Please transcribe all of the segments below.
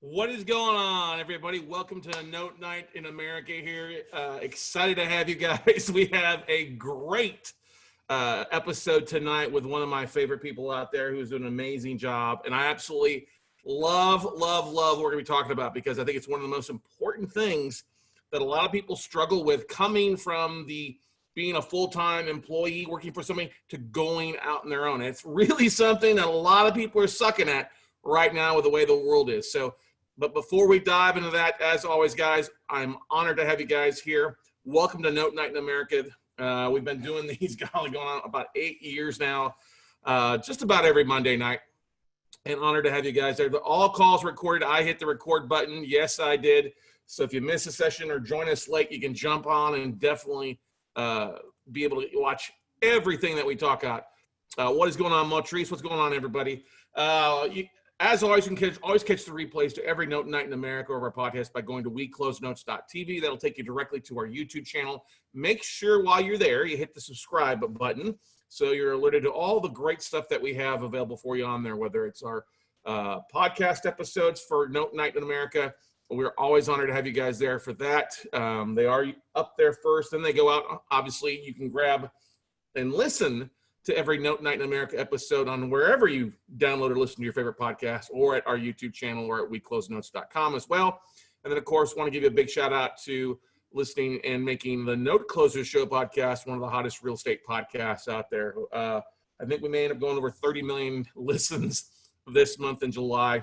What is going on, everybody? Welcome to Note Night in America here. Excited to have you guys. We have a great episode tonight with one of my favorite people out there who's doing an amazing job. And I absolutely love what we're going to be talking about, because I think it's one of the most important things that a lot of people struggle with, coming from being a full-time employee working for somebody to going out on their own. And it's really something that a lot of people are sucking at right now with the way the world is. But before we dive into that, as always, guys, I'm honored to have you guys here. Welcome to Note Night in America. We've been doing these, going on about 8 years now, just about every Monday night. And honored to have you guys there. All calls recorded. I hit the record button. Yes, I did. So if you miss a session or join us late, you can jump on and definitely be able to watch everything that we talk about. What is going on, Motrice? What's going on, everybody? As always, you can always catch the replays to every Note Night in America of our podcast by going to weclosenotes.tv. That'll take you directly to our YouTube channel. Make sure while you're there, you hit the subscribe button so you're alerted to all the great stuff that we have available for you on there, whether it's our podcast episodes for Note Night in America. We're always honored to have you guys there for that. They are up there first, then they go out. Obviously, you can grab and listen to every Note Night in America episode on wherever you download or listen to your favorite podcast, or at our YouTube channel, or at weclosenotes.com as well. And then, of course, want to give you a big shout out to listening and making the Note Closers Show podcast one of the hottest real estate podcasts out there. I think we may end up going over 30 million listens this month in July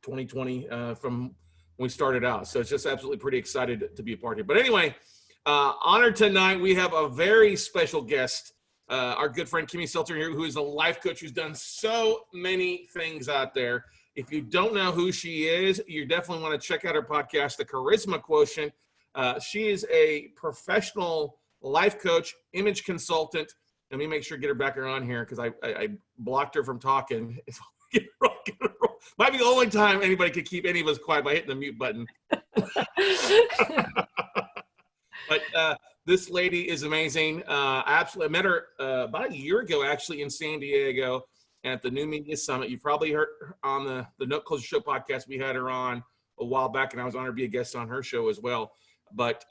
2020 from when we started out. So it's just absolutely pretty excited to be a part here. But anyway, honored tonight, we have a very special guest. Our good friend Kimmy Seltzer here, who is a life coach who's done so many things out there. If you don't know who she is, you definitely want to check out her podcast, The Charisma Quotient. She is a professional life coach, image consultant. Let me make sure to get her back on here, because I blocked her from talking. Might be the only time anybody could keep any of us quiet by hitting the mute button. But this lady is amazing. I met her about a year ago, actually, in San Diego at the New Media Summit. You probably heard on the Note Closer Show podcast. We had her on a while back, and I was honored to be a guest on her show as well. But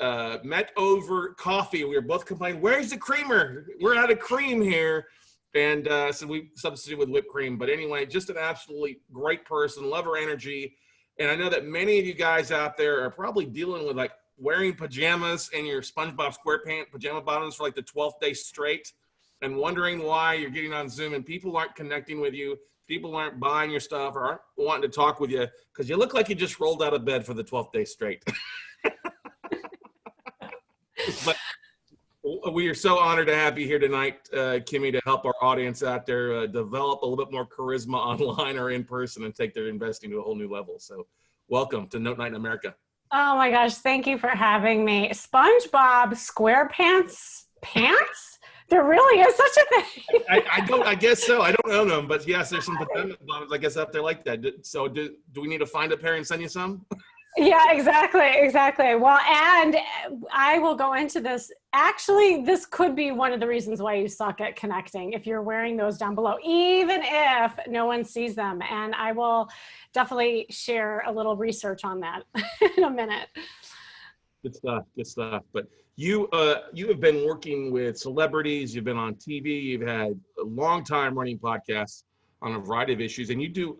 met over coffee. We were both complaining, where's the creamer? We're out of cream here. And so we substituted with whipped cream. But anyway, just an absolutely great person. Love her energy. And I know that many of you guys out there are probably dealing with, like, wearing pajamas and your SpongeBob SquarePants pajama bottoms for like the 12th day straight, and wondering why you're getting on Zoom and people aren't connecting with you, people aren't buying your stuff or aren't wanting to talk with you because you look like you just rolled out of bed for the 12th day straight. But we are so honored to have you here tonight, Kimmy, to help our audience out there develop a little bit more charisma online or in person and take their investing to a whole new level. So welcome to Note Night in America. Oh my gosh, thank you for having me. SpongeBob SquarePants pants? There really is such a thing. I guess so. I don't own them, but yes, there's some pajama bottoms, I guess, out there like that. So do we need to find a pair and send you some? Yeah, exactly. Well, and I will go into this. Actually, this could be one of the reasons why you suck at connecting, if you're wearing those down below, even if no one sees them. And I will definitely share a little research on that in a minute. Good stuff. But you have been working with celebrities. You've been on TV. You've had a long time running podcasts on a variety of issues. And you do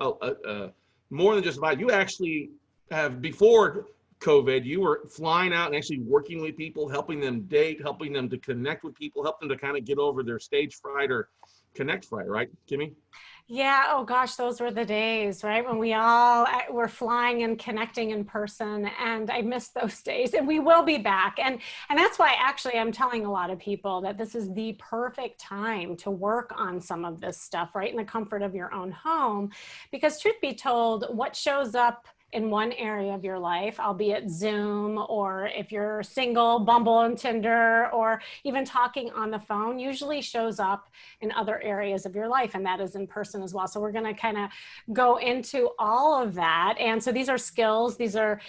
more than just about, you actually have, before COVID, you were flying out and actually working with people, helping them date, helping them to connect with people, help them to kind of get over their stage fright or connect fright, right, Kimmy? Yeah. Oh gosh, those were the days, right? When we all were flying and connecting in person, and I miss those days, and we will be back. And that's why actually I'm telling a lot of people that this is the perfect time to work on some of this stuff, right? In the comfort of your own home, because truth be told, what shows up in one area of your life, albeit Zoom, or if you're single, Bumble and Tinder, or even talking on the phone, usually shows up in other areas of your life, and that is in person as well. So we're going to kind of go into all of that. And so these are skills, these are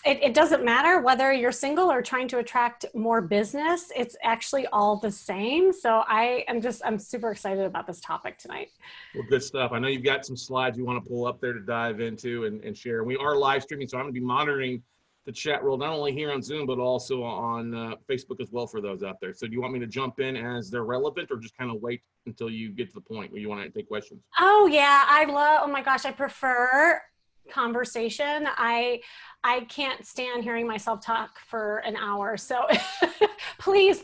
it doesn't matter whether you're single or trying to attract more business. It's actually all the same. So I'm super excited about this topic tonight. Well, good stuff. I know you've got some slides you want to pull up there to dive into and share. We are live streaming, so I'm going to be monitoring the chat roll, not only here on Zoom, but also on Facebook as well for those out there. So do you want me to jump in as they're relevant or just kind of wait until you get to the point where you want to take questions? Oh yeah, oh my gosh, I prefer conversation. I can't stand hearing myself talk for an hour. So please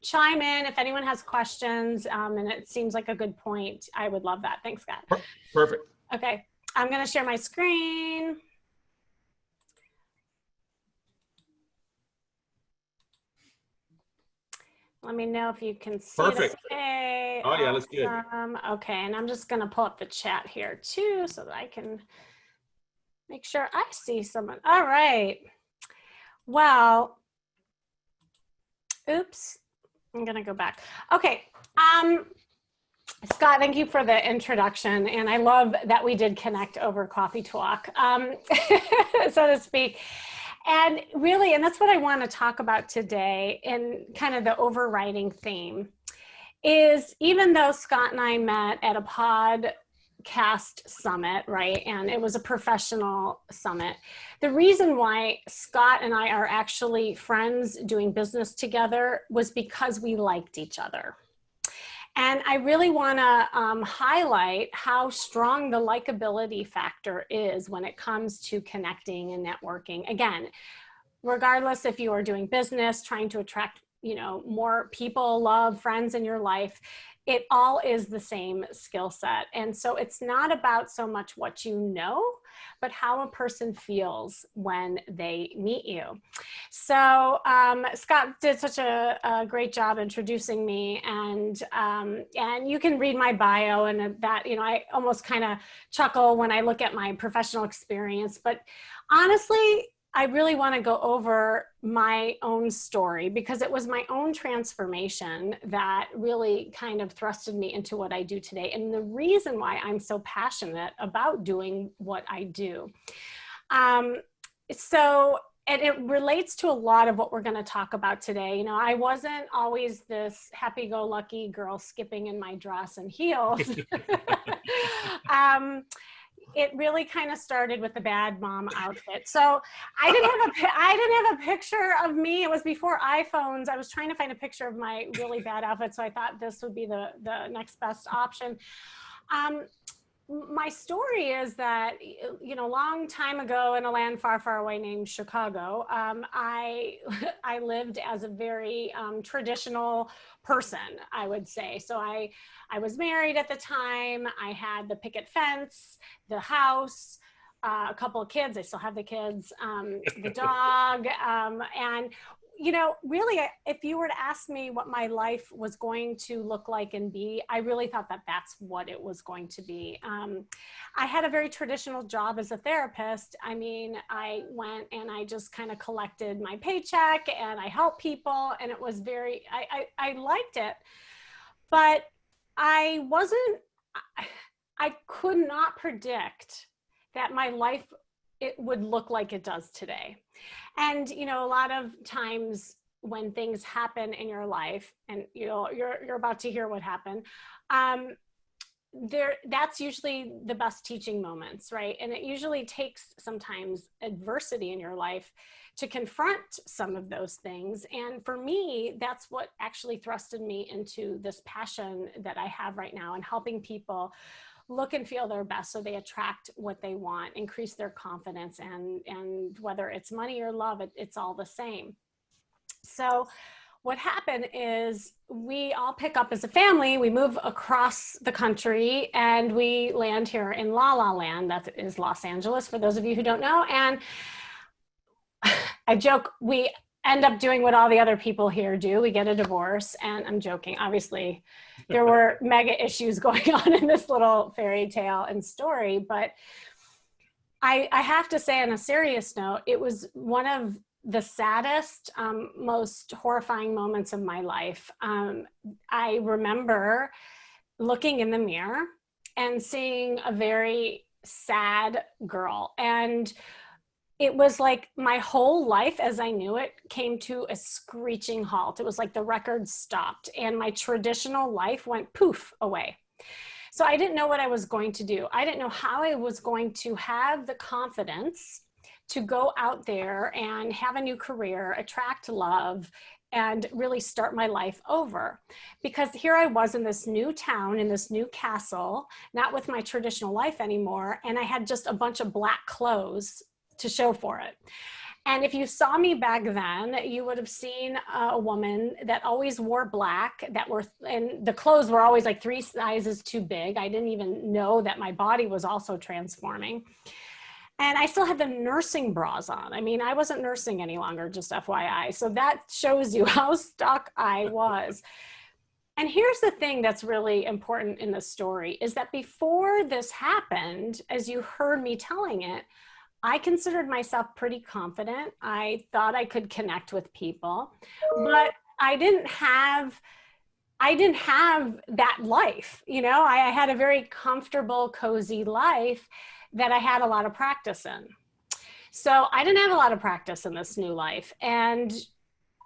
chime in if anyone has questions. And it seems like a good point. I would love that. Thanks, Scott. Perfect. Okay, I'm going to share my screen. Let me know if you can see Perfect. this. Okay. Oh yeah, that's good. Okay, and I'm just going to pull up the chat here too so that I can make sure I see someone. All right. Well, oops. I'm going to go back. Okay. Scott, thank you for the introduction. And I love that we did connect over coffee talk, so to speak. And really, and that's what I want to talk about today, and kind of the overriding theme is, even though Scott and I met at a podcast summit, right? And it was a professional summit. The reason why Scott and I are actually friends doing business together was because we liked each other. And I really want to highlight how strong the likability factor is when it comes to connecting and networking. Again, regardless if you are doing business, trying to attract, more people, love, friends in your life, it all is the same skill set. And so it's not about so much what you know, but how a person feels when they meet you. So Scott did such a great job introducing me, and you can read my bio, and that, I almost kind of chuckle when I look at my professional experience, but honestly, I really want to go over my own story, because it was my own transformation that really kind of thrusted me into what I do today, and the reason why I'm so passionate about doing what I do. And it relates to a lot of what we're going to talk about today. I wasn't always this happy-go-lucky girl skipping in my dress and heels. It really kind of started with the bad mom outfit. So I didn't have a picture of me. It was before iPhones. I was trying to find a picture of my really bad outfit, so I thought this would be the next best option. My story is that, long time ago in a land far, far away named Chicago, I lived as a very traditional person, I would say. So I was married at the time. I had the picket fence, the house, a couple of kids. I still have the kids, the dog, and really, if you were to ask me what my life was going to look like and be, I really thought that that's what it was going to be. I had a very traditional job as a therapist. I mean, I went and I just kind of collected my paycheck and I helped people, and it was I liked it, but I could not predict that my life, it would look like it does today. And, a lot of times when things happen in your life, and you're about to hear what happened, that's usually the best teaching moments, right? And it usually takes sometimes adversity in your life to confront some of those things. And for me, that's what actually thrusted me into this passion that I have right now, and helping people look and feel their best so they attract what they want, increase their confidence, and whether it's money or love, it's all the same. So what happened is, we all pick up as a family, we move across the country, and we land here in La La Land. That is Los Angeles, for those of you who don't know. And I joke, we end up doing what all the other people here do. We get a divorce, and I'm joking. Obviously, there were mega issues going on in this little fairy tale and story, but I have to say, on a serious note, it was one of the saddest, most horrifying moments of my life. I remember looking in the mirror and seeing a very sad girl, and it was like my whole life as I knew it came to a screeching halt. It was like the record stopped and my traditional life went poof away. So I didn't know what I was going to do. I didn't know how I was going to have the confidence to go out there and have a new career, attract love, and really start my life over. Because here I was in this new town, in this new castle, not with my traditional life anymore. And I had just a bunch of black clothes to show for it. And if you saw me back then, you would have seen a woman that always wore black, and the clothes were always like 3 sizes too big. I didn't even know that my body was also transforming. And I still had the nursing bras on. I mean, I wasn't nursing any longer, just FYI. So that shows you how stuck I was. And here's the thing that's really important in the story is that before this happened, as you heard me telling it, I considered myself pretty confident. I thought I could connect with people, but I didn't have that life. You know, I had a very comfortable, cozy life that I had a lot of practice in. So I didn't have a lot of practice in this new life. And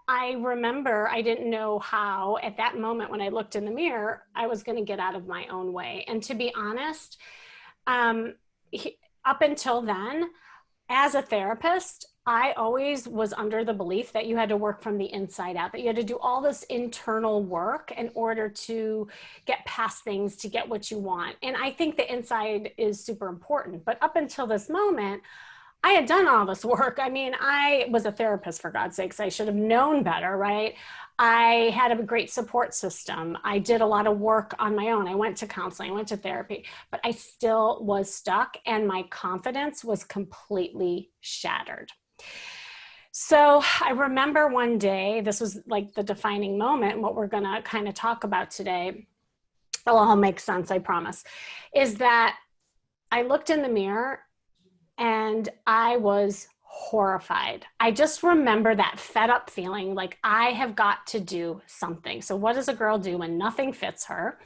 I remember I didn't know how at that moment when I looked in the mirror, I was going to get out of my own way. And to be honest, up until then, as a therapist, I always was under the belief that you had to work from the inside out, that you had to do all this internal work in order to get past things, to get what you want. And I think the inside is super important. But up until this moment, I had done all this work. I mean, I was a therapist, for God's sakes. I should have known better, right? I had a great support system. I did a lot of work on my own. I went to counseling, I went to therapy, but I still was stuck and my confidence was completely shattered. So I remember one day, this was like the defining moment, what we're going to kind of talk about today. It'll all make sense, I promise, is that I looked in the mirror and I was horrified. I just remember that fed up feeling like I have got to do something. So what does a girl do when nothing fits her?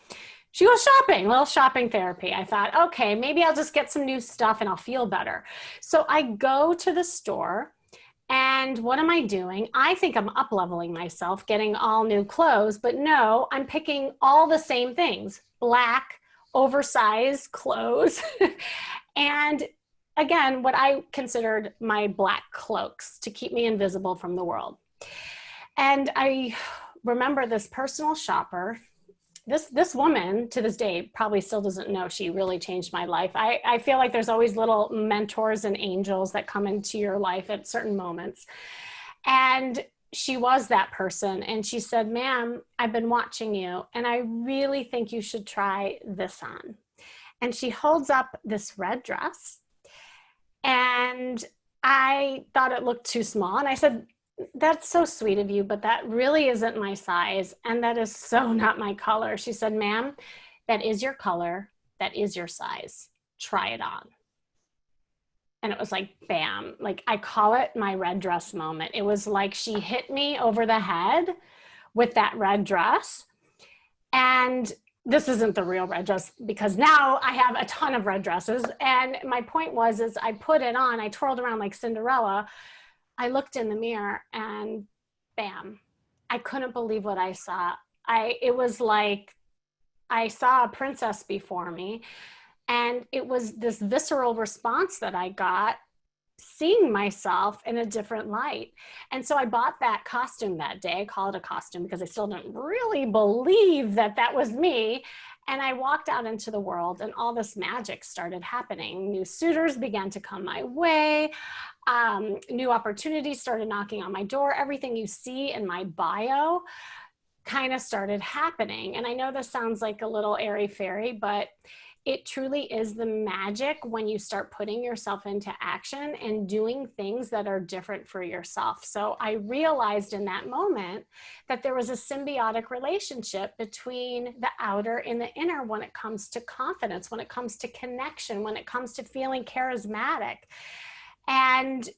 She goes shopping, a little shopping therapy. I thought, okay, maybe I'll just get some new stuff and I'll feel better. So I go to the store and what am I doing? I think I'm up leveling myself, getting all new clothes, but no, I'm picking all the same things, black, oversized clothes. And again, what I considered my black cloaks to keep me invisible from the world. And I remember this personal shopper, this woman to this day probably still doesn't know she really changed my life. I feel like there's always little mentors and angels that come into your life at certain moments. And she was that person. And she said, ma'am, I've been watching you and I really think you should try this on. And she holds up this red dress. And I thought it looked too small. And I said, that's so sweet of you, but that really isn't my size. And that is so not my color. She said, ma'am, that is your color. That is your size. Try it on. And it was like, bam, like I call it my red dress moment. It was like she hit me over the head with that red dress. And this isn't the real red dress because now I have a ton of red dresses. And my point was, is I put it on, I twirled around like Cinderella. I looked in the mirror and bam, I couldn't believe what I saw. It was like I saw a princess before me. And it was this visceral response that I got seeing myself in a different light. And so I bought that costume that day. I call it a costume because I still don't really believe that that was me. And I walked out into the world and all this magic started happening. New suitors began to come my way. New opportunities started knocking on my door. Everything you see in my bio kind of started happening. And I know this sounds like a little airy-fairy, but it truly is the magic when you start putting yourself into action and doing things that are different for yourself. So I realized in that moment that there was a symbiotic relationship between the outer and the inner when it comes to confidence, when it comes to connection, when it comes to feeling charismatic. And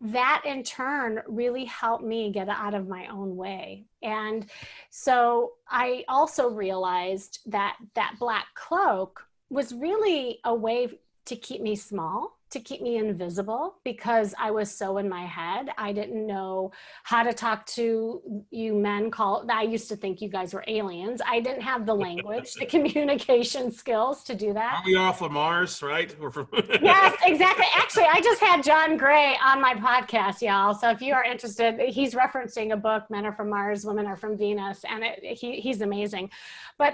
that in turn really helped me get out of my own way. And so I also realized that that black cloak was really a way to keep me small, to keep me invisible because I was so in my head. I didn't know how to talk to you men. I used to think you guys were aliens. I didn't have the language, the communication skills to do that. Aren't we off of Mars, right? We're from Yes, exactly. Actually, I just had John Gray on my podcast, y'all. So if you are interested, he's referencing a book, Men Are From Mars, Women Are From Venus, and he's amazing. But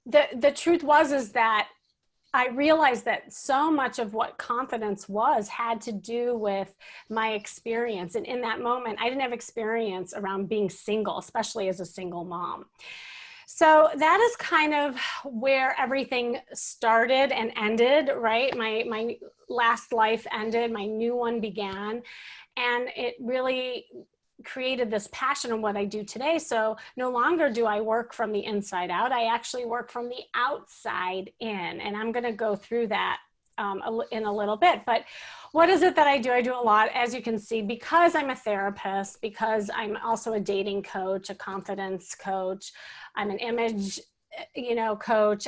the truth is that I realized that so much of what confidence had to do with my experience. And in that moment, I didn't have experience around being single, especially as a single mom. So that is kind of where everything started and ended, right? My last life ended, my new one began, and it really created this passion in what I do today. So no longer do I work from the inside out. I actually work from the outside in, and I'm going to go through that in a little bit. But what is it that I do? I do a lot, as you can see, because I'm a therapist, because I'm also a dating coach, a confidence coach. I'm an image, coach.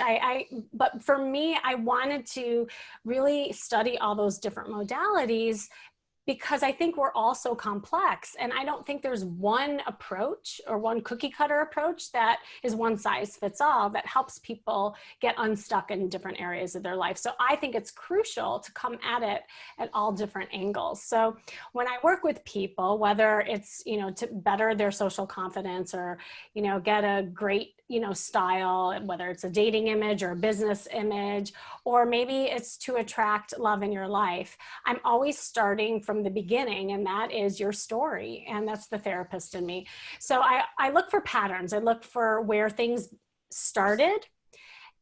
But for me, I wanted to really study all those different modalities because I think we're all so complex. And I don't think there's one approach or one cookie cutter approach that is one size fits all that helps people get unstuck in different areas of their life. So I think it's crucial to come at it at all different angles. So when I work with people, whether it's, to better their social confidence or, get a great, style, whether it's a dating image or a business image, or maybe it's to attract love in your life, I'm always starting from the beginning, and that is your story. And that's the therapist in me. So I look for patterns. I look for where things started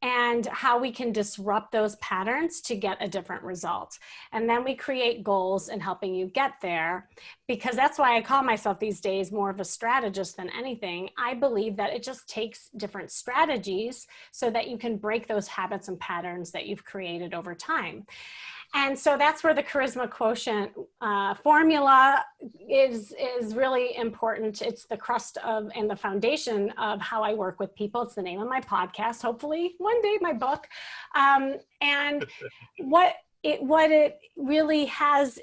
and how we can disrupt those patterns to get a different result. And then we create goals in helping you get there, because that's why I call myself these days more of a strategist than anything. I believe that it just takes different strategies so that you can break those habits and patterns that you've created over time. And so that's where the charisma quotient formula is really important. It's the crust of and the foundation of how I work with people. It's the name of my podcast, hopefully one day my book. And what it really has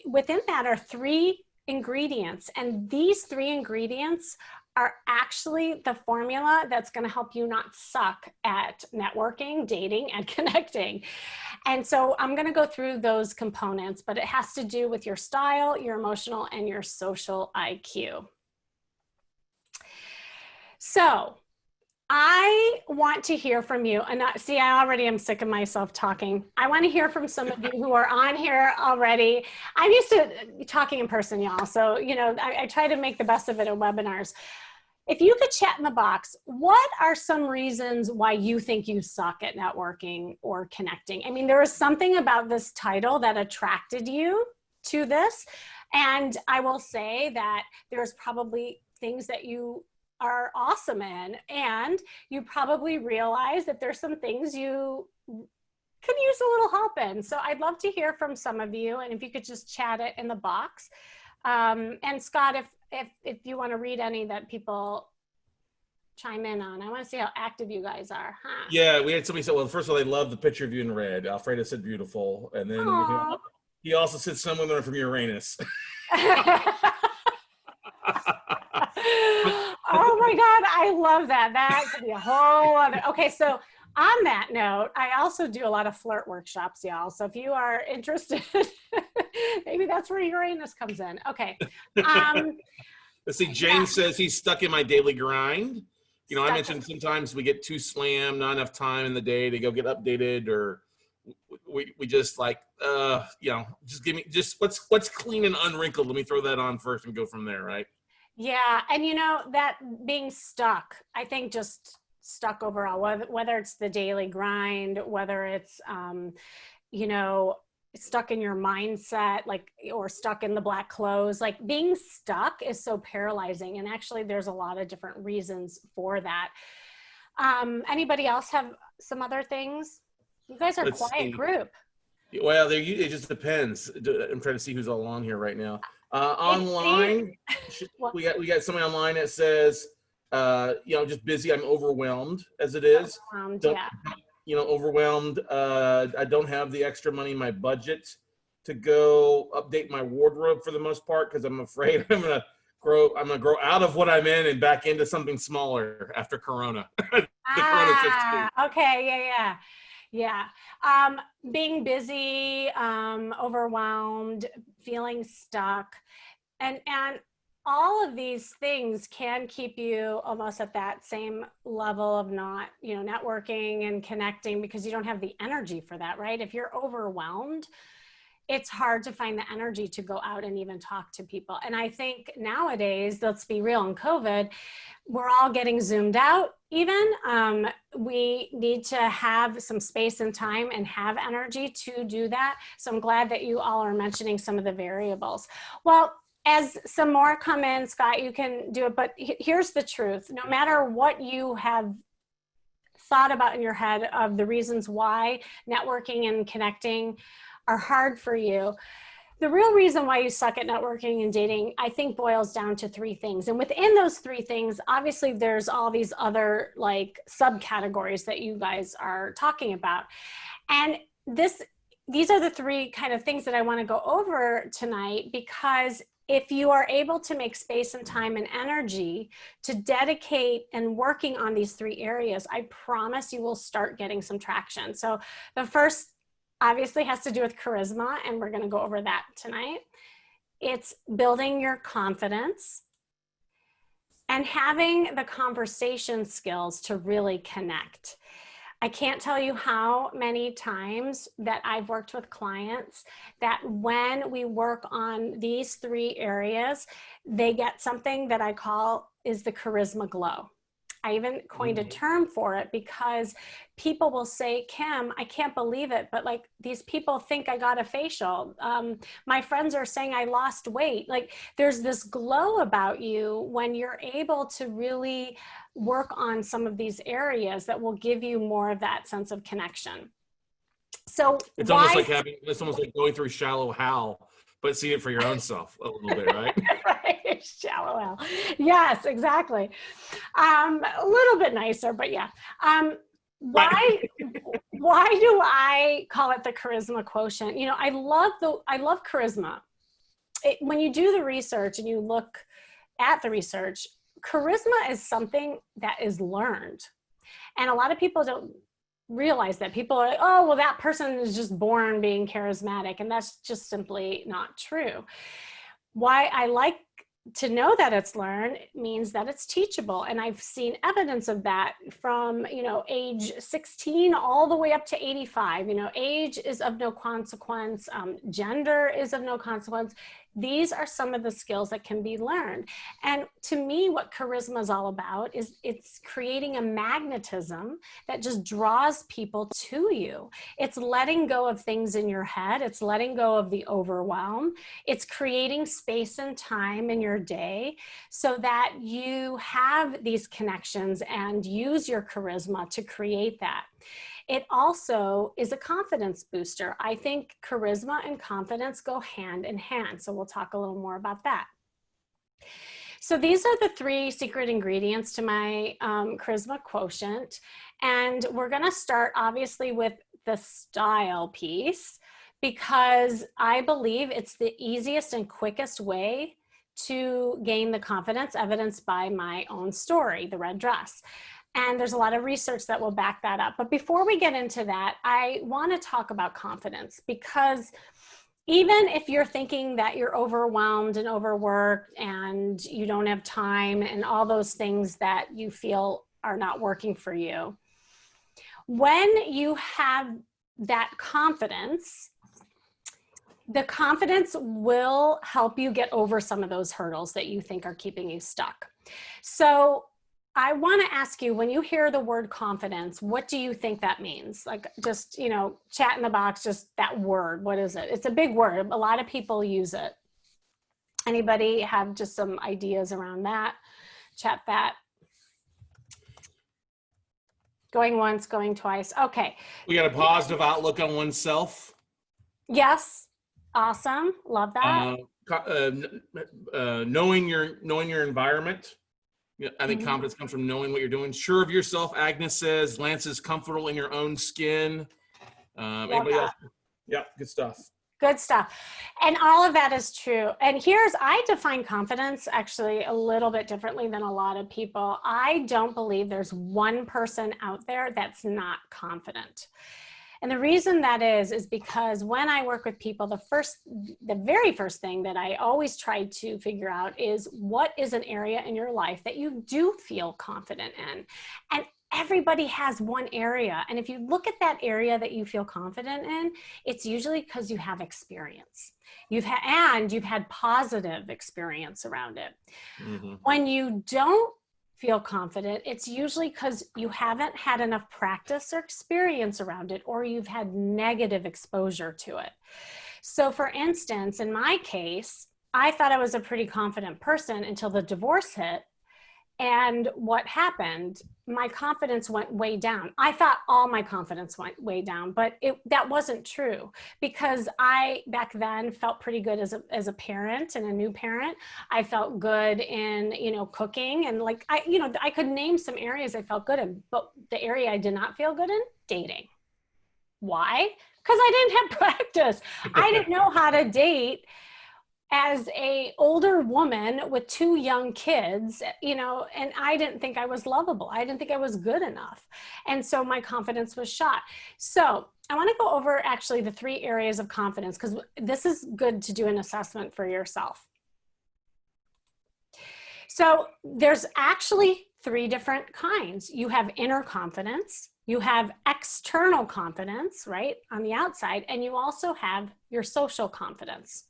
within that are 3 ingredients. And these 3 ingredients are actually the formula that's going to help you not suck at networking, dating, and connecting. And so I'm going to go through those components, but it has to do with your style, your emotional, and your social IQ. So I want to hear from you. And see, I already am sick of myself talking. I want to hear from some of you who are on here already. I'm used to talking in person, y'all. So, I try to make the best of it at webinars. If you could chat in the box, what are some reasons why you think you suck at networking or connecting? I mean, there was something about this title that attracted you to this. And I will say that there's probably things that you are awesome in, and you probably realize that there's some things you could use a little help in. So I'd love to hear from some of you, and if you could just chat it in the box. And Scott, if you want to read any that people chime in on, I want to see how active you guys are. Huh? Yeah, we had somebody say, well, first of all, they love the picture of you in red. Alfredo said beautiful. And then he also said some women are from Uranus. Oh my God, I love that. That could be a whole other. Okay, so on that note, I also do a lot of flirt workshops, y'all. So if you are interested, maybe that's where Uranus comes in. Okay. Let's see, James says he's stuck in my daily grind. I mentioned sometimes we get too slammed, not enough time in the day to go get updated, or we just just give me what's clean and unwrinkled. Let me throw that on first and go from there, right? Yeah, and that being stuck, I think just stuck overall, whether it's the daily grind, whether it's stuck in your mindset, or stuck in the black clothes, being stuck is so paralyzing. And actually there's a lot of different reasons for that. Anybody else have some other things? You guys are a quiet group. Well, it just depends. I'm trying to see who's all on here right now. Online, we got somebody online that says, just busy. I'm overwhelmed as it is. overwhelmed. I don't have the extra money in my budget to go update my wardrobe for the most part because I'm afraid I'm gonna grow out of what I'm in and back into something smaller after Corona. The Corona 15. Okay, yeah. Being busy, overwhelmed, feeling stuck, and all of these things can keep you almost at that same level of not, networking and connecting because you don't have the energy for that, right? If you're overwhelmed, it's hard to find the energy to go out and even talk to people. And I think nowadays, let's be real, in COVID, we're all getting zoomed out even. We need to have some space and time and have energy to do that. So I'm glad that you all are mentioning some of the variables. Well, as some more come in, Scott, you can do it. But here's the truth. No matter what you have thought about in your head of the reasons why networking and connecting are hard for you, the real reason why you suck at networking and dating, I think, boils down to three things. And within those three things, obviously, there's all these other like subcategories that you guys are talking about. And these are the three kind of things that I want to go over tonight, because if you are able to make space and time and energy to dedicate and working on these three areas, I promise you will start getting some traction. So the first obviously has to do with charisma, and we're going to go over that tonight. It's building your confidence and having the conversation skills to really connect. I can't tell you how many times that I've worked with clients that when we work on these three areas, they get something that I call is the charisma glow. I even coined a term for it because people will say, Kim, I can't believe it, but like these people think I got a facial. My friends are saying I lost weight. Like there's this glow about you when you're able to really work on some of these areas that will give you more of that sense of connection. So it's almost like going through shallow Hal, but see it for your own self a little bit, right? Right, shallow Hal. Yes, exactly. A little bit nicer, but yeah. Why do I call it the charisma quotient? I love charisma. When you do the research and you look at the research, charisma is something that is learned. And a lot of people don't realize that. People are like, oh, well, that person is just born being charismatic. And that's just simply not true. Why I like to know that it's learned means that it's teachable. And I've seen evidence of that from, age 16 all the way up to 85. Age is of no consequence. Gender is of no consequence. These are some of the skills that can be learned. And to me, what charisma is all about is it's creating a magnetism that just draws people to you. It's letting go of things in your head. It's letting go of the overwhelm. It's creating space and time in your day so that you have these connections and use your charisma to create that. It also is a confidence booster. I think charisma and confidence go hand in hand. So we'll talk a little more about that. So these are the three secret ingredients to my charisma quotient. And we're going to start obviously with the style piece because I believe it's the easiest and quickest way to gain the confidence, evidenced by my own story, the red dress. And there's a lot of research that will back that up. But before we get into that, I want to talk about confidence, because even if you're thinking that you're overwhelmed and overworked and you don't have time and all those things that you feel are not working for you, when you have that confidence, the confidence will help you get over some of those hurdles that you think are keeping you stuck. So I want to ask you, when you hear the word confidence, what do you think that means? Like, just, chat in the box, just that word. What is it? It's a big word. A lot of people use it. Anybody have just some ideas around that? Chat that. Going once, going twice. Okay. We got a positive outlook on oneself. Yes. Awesome. Love that. Knowing your environment. Yeah, I think confidence comes from knowing what you're doing. Sure of yourself, Agnes says. Lance is comfortable in your own skin. Anybody else? Yeah, good stuff. Good stuff. And all of that is true. And I define confidence actually a little bit differently than a lot of people. I don't believe there's one person out there that's not confident. And the reason that is because when I work with people, the very first thing that I always try to figure out is what is an area in your life that you do feel confident in. And everybody has one area. And if you look at that area that you feel confident in, it's usually because you have experience. You've had positive experience around it. Mm-hmm. When you don't feel confident, it's usually because you haven't had enough practice or experience around it, or you've had negative exposure to it. So for instance, in my case, I thought I was a pretty confident person until the divorce hit. And what happened, my confidence went way down. I thought all my confidence went way down, but that wasn't true, because I back then felt pretty good as a parent and a new parent. I felt good in, cooking, and I could name some areas I felt good in, but the area I did not feel good in, dating. Why? Because I didn't have practice. I didn't know how to date as a older woman with 2 young kids, and I didn't think I was lovable. I didn't think I was good enough. And so my confidence was shot. So I want to go over actually the 3 areas of confidence, because this is good to do an assessment for yourself. So there's actually 3 different kinds. You have inner confidence, you have external confidence, right, on the outside, and you also have your social confidence.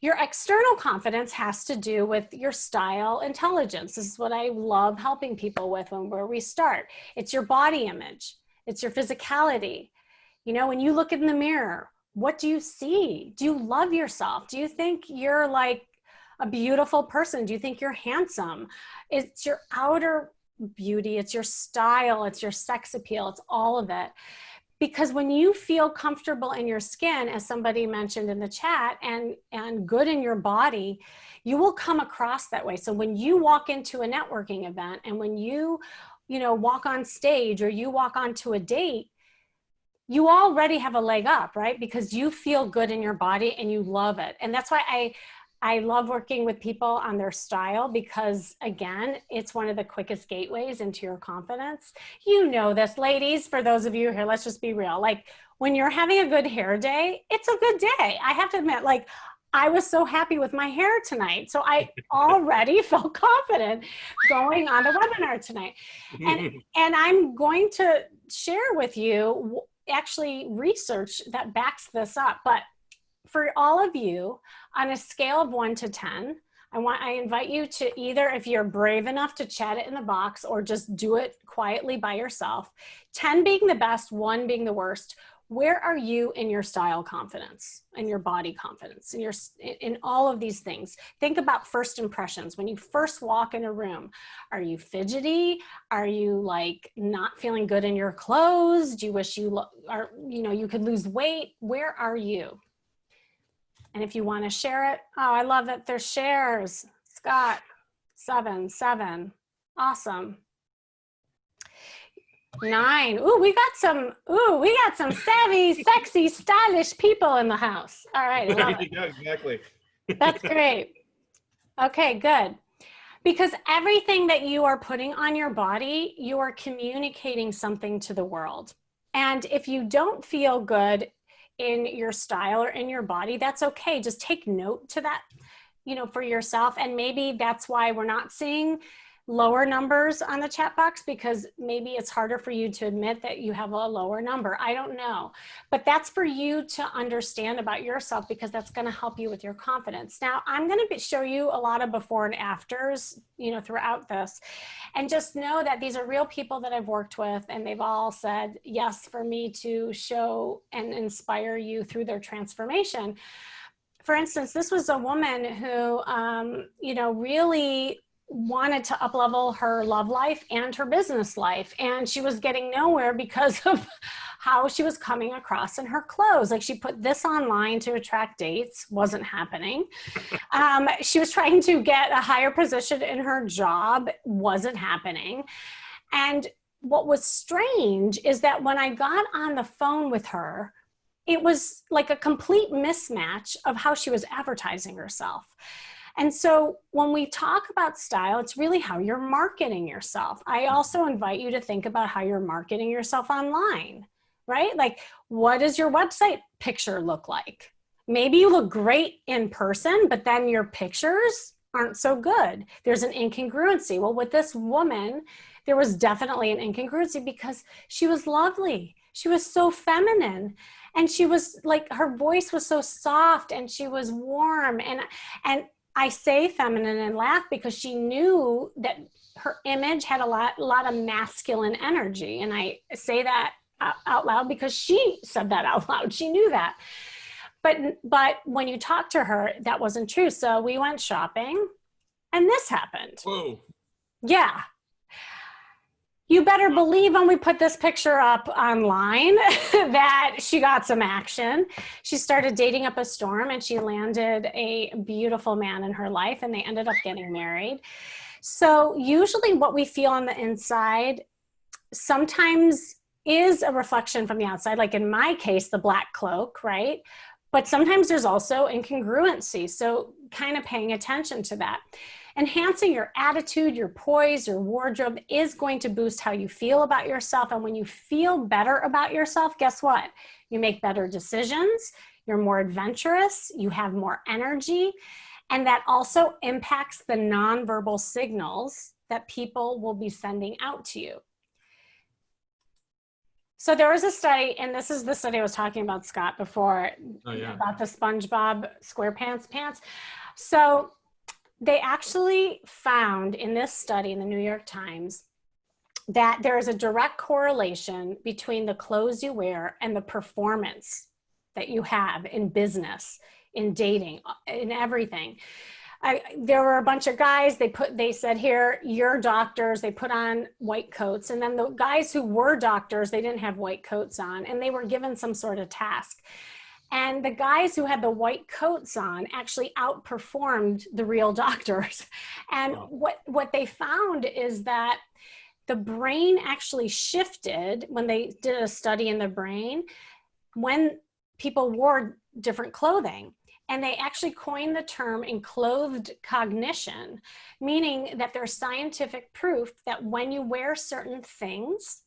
Your external confidence has to do with your style intelligence. This is what I love helping people with where we start. It's your body image. It's your physicality. When you look in the mirror, what do you see? Do you love yourself? Do you think you're like a beautiful person? Do you think you're handsome? It's your outer beauty. It's your style. It's your sex appeal. It's all of it. Because when you feel comfortable in your skin, as somebody mentioned in the chat, and good in your body, you will come across that way. So when you walk into a networking event, and when you walk on stage, or you walk onto a date, you already have a leg up, right? Because you feel good in your body and you love it. And that's why I love working with people on their style, because again, it's one of the quickest gateways into your confidence. You know this, ladies, for those of you here, let's just be real. Like when you're having a good hair day, it's a good day. I have to admit, like I was so happy with my hair tonight. So I already felt confident going on the webinar tonight. And I'm going to share with you actually research that backs this up. But for all of you, on a scale of 1 to 10, I invite you to either, if you're brave enough to chat it in the box, or just do it quietly by yourself, 10 being the best, 1 being the worst. Where are you in your style confidence and your body confidence and in all of these things? Think about first impressions. When you first walk in a room, are you fidgety? Are you like not feeling good in your clothes? Do you wish you could lose weight? Where are you? And if you want to share it, I love that there's shares. Scott, 7. Awesome. 9. We got some savvy, sexy, stylish people in the house. All right. I love it. Yeah, exactly. That's great. Okay, good. Because everything that you are putting on your body, you are communicating something to the world. And if you don't feel good in your style or in your body, that's okay. Just take note to that, for yourself. And maybe that's why we're not seeing lower numbers on the chat box, because maybe it's harder for you to admit that you have a lower number. I don't know, but that's for you to understand about yourself, because that's going to help you with your confidence. Now, I'm going to show you a lot of before and afters, throughout this, and just know that these are real people that I've worked with, and they've all said yes for me to show and inspire you through their transformation. For instance, this was a woman who, really wanted to up-level her love life and her business life. And she was getting nowhere because of how she was coming across in her clothes. Like, she put this online to attract dates, wasn't happening. She was trying to get a higher position in her job, wasn't happening. And what was strange is that when I got on the phone with her, it was like a complete mismatch of how she was advertising herself. And so when we talk about style, it's really how you're marketing yourself. I also invite you to think about how you're marketing yourself online, right? Like, what does your website picture look like? Maybe you look great in person, but then your pictures aren't so good. There's an incongruency. Well, with this woman, there was definitely an incongruency because she was lovely. She was so feminine. And she was like, her voice was so soft and she was warm. And I say feminine and laugh because she knew that her image had a lot of masculine energy. And I say that out loud because she said that out loud. She knew that. But when you talk to her, that wasn't true. So we went shopping and this happened. Whoa. Yeah. You better believe when we put this picture up online that she got some action. She started dating up a storm and she landed a beautiful man in her life and they ended up getting married. So usually what we feel on the inside sometimes is a reflection from the outside. Like in my case, the black cloak, right? But sometimes there's also incongruency. So kind of paying attention to that. Enhancing your attitude, your poise, your wardrobe is going to boost how you feel about yourself. And when you feel better about yourself, guess what? You make better decisions, you're more adventurous, you have more energy, and that also impacts the nonverbal signals that people will be sending out to you. So there was a study, and this is the study I was talking about, Scott, before, about the SpongeBob SquarePants pants. So they actually found in this study in the New York Times that there is a direct correlation between the clothes you wear and the performance that you have in business, in dating, in everything. There were a bunch of guys, they said, here, you're doctors, they put on white coats. And then the guys who were doctors, they didn't have white coats on and they were given some sort of task. And the guys who had the white coats on actually outperformed the real doctors. And what they found is that the brain actually shifted when they did a study in the brain when people wore different clothing. And they actually coined the term enclothed cognition, meaning that there's scientific proof that when you wear certain things,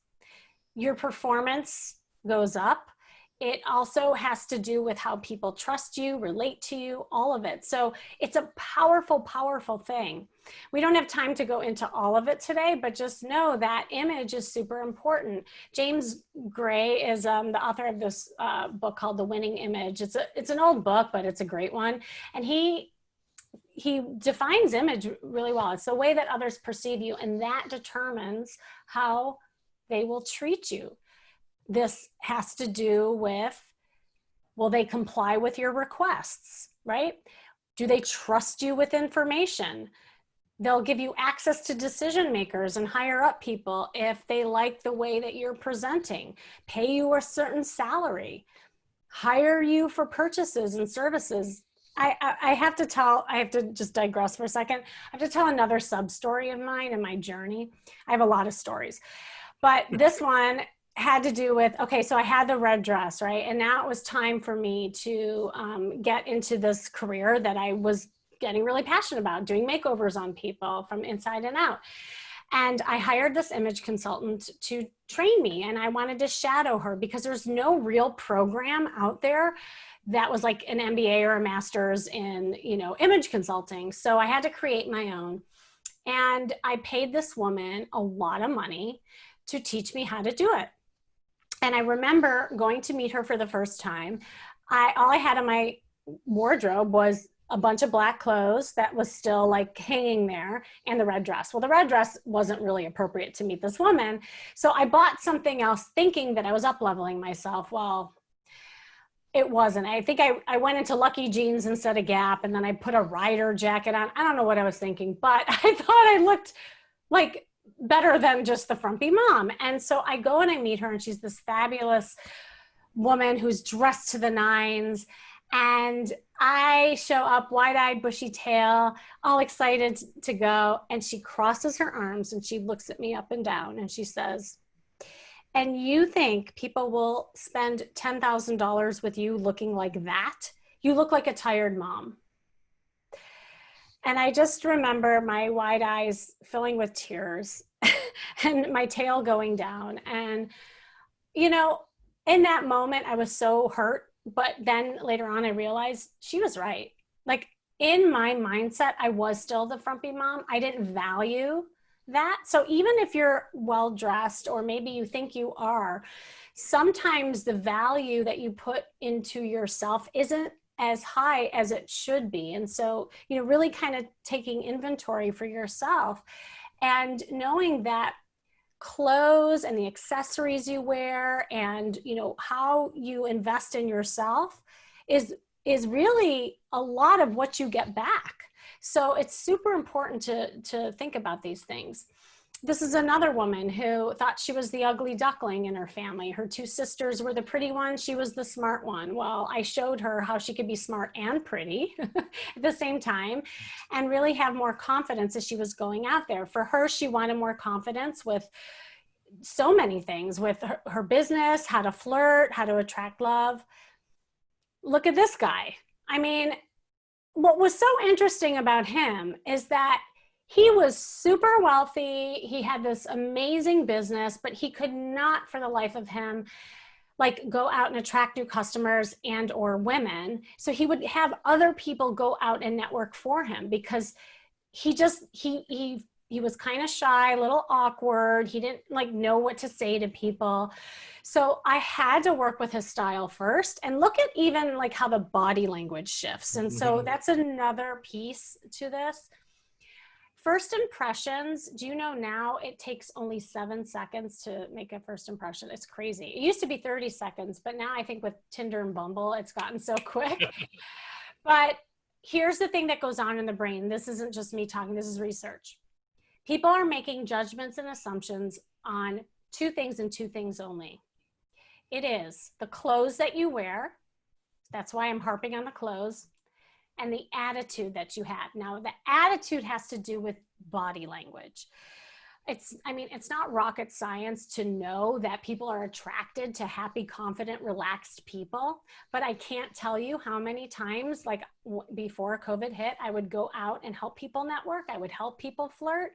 your performance goes up. It also has to do with how people trust you, relate to you, all of it. So it's a powerful, powerful thing. We don't have time to go into all of it today, but just know that image is super important. James Gray is the author of this book called The Winning Image. It's an old book, but it's a great one. And he defines image really well. It's the way that others perceive you, and that determines how they will treat you. This has to do with, will they comply with your requests, right? Do they trust you with information? They'll give you access to decision makers and higher up people if they like the way that you're presenting, pay you a certain salary, hire you for purchases and services. I have to just digress for a second. I have to tell another sub story of mine in my journey. I have a lot of stories, but this one had to do with, okay, so I had the red dress, right? And now it was time for me to get into this career that I was getting really passionate about, doing makeovers on people from inside and out. And I hired this image consultant to train me, and I wanted to shadow her because there's no real program out there that was like an MBA or a master's in, image consulting. So I had to create my own. And I paid this woman a lot of money to teach me how to do it. And I remember going to meet her for the first time. All I had in my wardrobe was a bunch of black clothes that was still like hanging there, and the red dress. Well, the red dress wasn't really appropriate to meet this woman. So I bought something else thinking that I was up leveling myself. Well, It wasn't. I think I went into Lucky Jeans instead of Gap, and then I put a rider jacket on. I don't know what I was thinking, but I thought I looked like better than just the frumpy mom. And so I go and I meet her, and she's this fabulous woman who's dressed to the nines. And I show up, wide-eyed, bushy tail, all excited to go. And she crosses her arms and she looks at me up and down and she says, "And you think people will spend $10,000 with you looking like that? You look like a tired mom." And I just remember my wide eyes filling with tears and my tail going down. And, you know, in that moment, I was so hurt. But then later on, I realized she was right. Like, in my mindset, I was still the frumpy mom. I didn't value that. So even if you're well dressed, or maybe you think you are, sometimes the value that you put into yourself isn't as high as it should be. And so, you know, really kind of taking inventory for yourself and knowing that clothes and the accessories you wear and, you know, how you invest in yourself is really a lot of what you get back. So it's super important to think about these things. This is another woman who thought she was the ugly duckling in her family. Her two sisters were the pretty ones. She was the smart one. Well, I showed her how she could be smart and pretty at the same time and really have more confidence as she was going out there. For her, she wanted more confidence with so many things, with her business, how to flirt, how to attract love. Look at this guy. I mean, what was so interesting about him is that he was super wealthy. He had this amazing business, but he could not for the life of him like go out and attract new customers and or women. So he would have other people go out and network for him because he was kind of shy, a little awkward. He didn't like know what to say to people. So I had to work with his style first and look at even like how the body language shifts. And so that's another piece to this. First impressions, do you know now it takes only 7 seconds to make a first impression? It's crazy. It used to be 30 seconds, but now I think with Tinder and Bumble, it's gotten so quick. But here's the thing that goes on in the brain. This isn't just me talking, this is research. People are making judgments and assumptions on two things and two things only. It is the clothes that you wear. That's why I'm harping on the clothes. And the attitude that you have. Now, the attitude has to do with body language. It's not rocket science to know that people are attracted to happy, confident, relaxed people. But I can't tell you how many times, like before COVID hit, I would go out and help people network. I would help people flirt.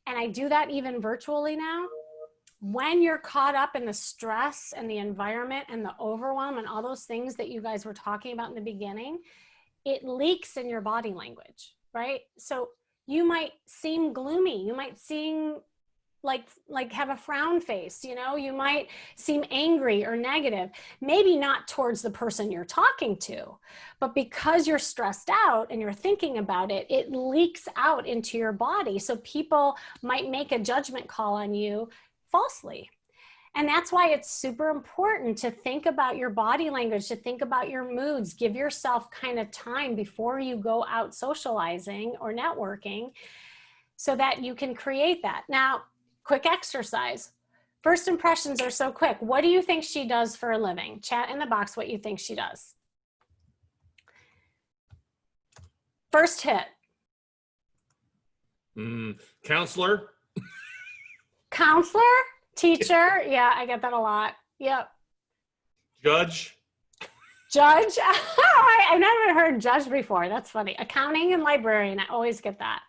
And I do that even virtually now. When you're caught up in the stress and the environment and the overwhelm and all those things that you guys were talking about in the beginning, it leaks in your body language, right? So you might seem gloomy. You might seem like have a frown face, you know, you might seem angry or negative, maybe not towards the person you're talking to, but because you're stressed out and you're thinking about it, it leaks out into your body. So people might make a judgment call on you falsely. And that's why it's super important to think about your body language, to think about your moods, give yourself kind of time before you go out socializing or networking so that you can create that. Now, quick exercise. First impressions are so quick. What do you think she does for a living? Chat in the box what you think she does. First hit. Counselor. Counselor? Teacher? Yeah, I get that a lot. Yep. Judge. Judge? I've never heard judge before. That's funny. Accounting and librarian. I always get that.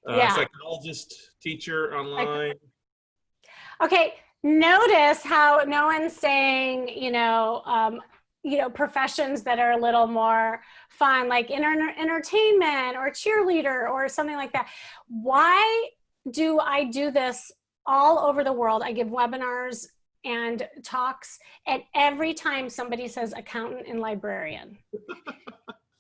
Yeah. Psychologist, teacher, online. Okay. Notice how no one's saying, professions that are a little more fun, like entertainment or cheerleader or something like that. Why do I do this all over the world? I give webinars and talks, and every time somebody says accountant and librarian,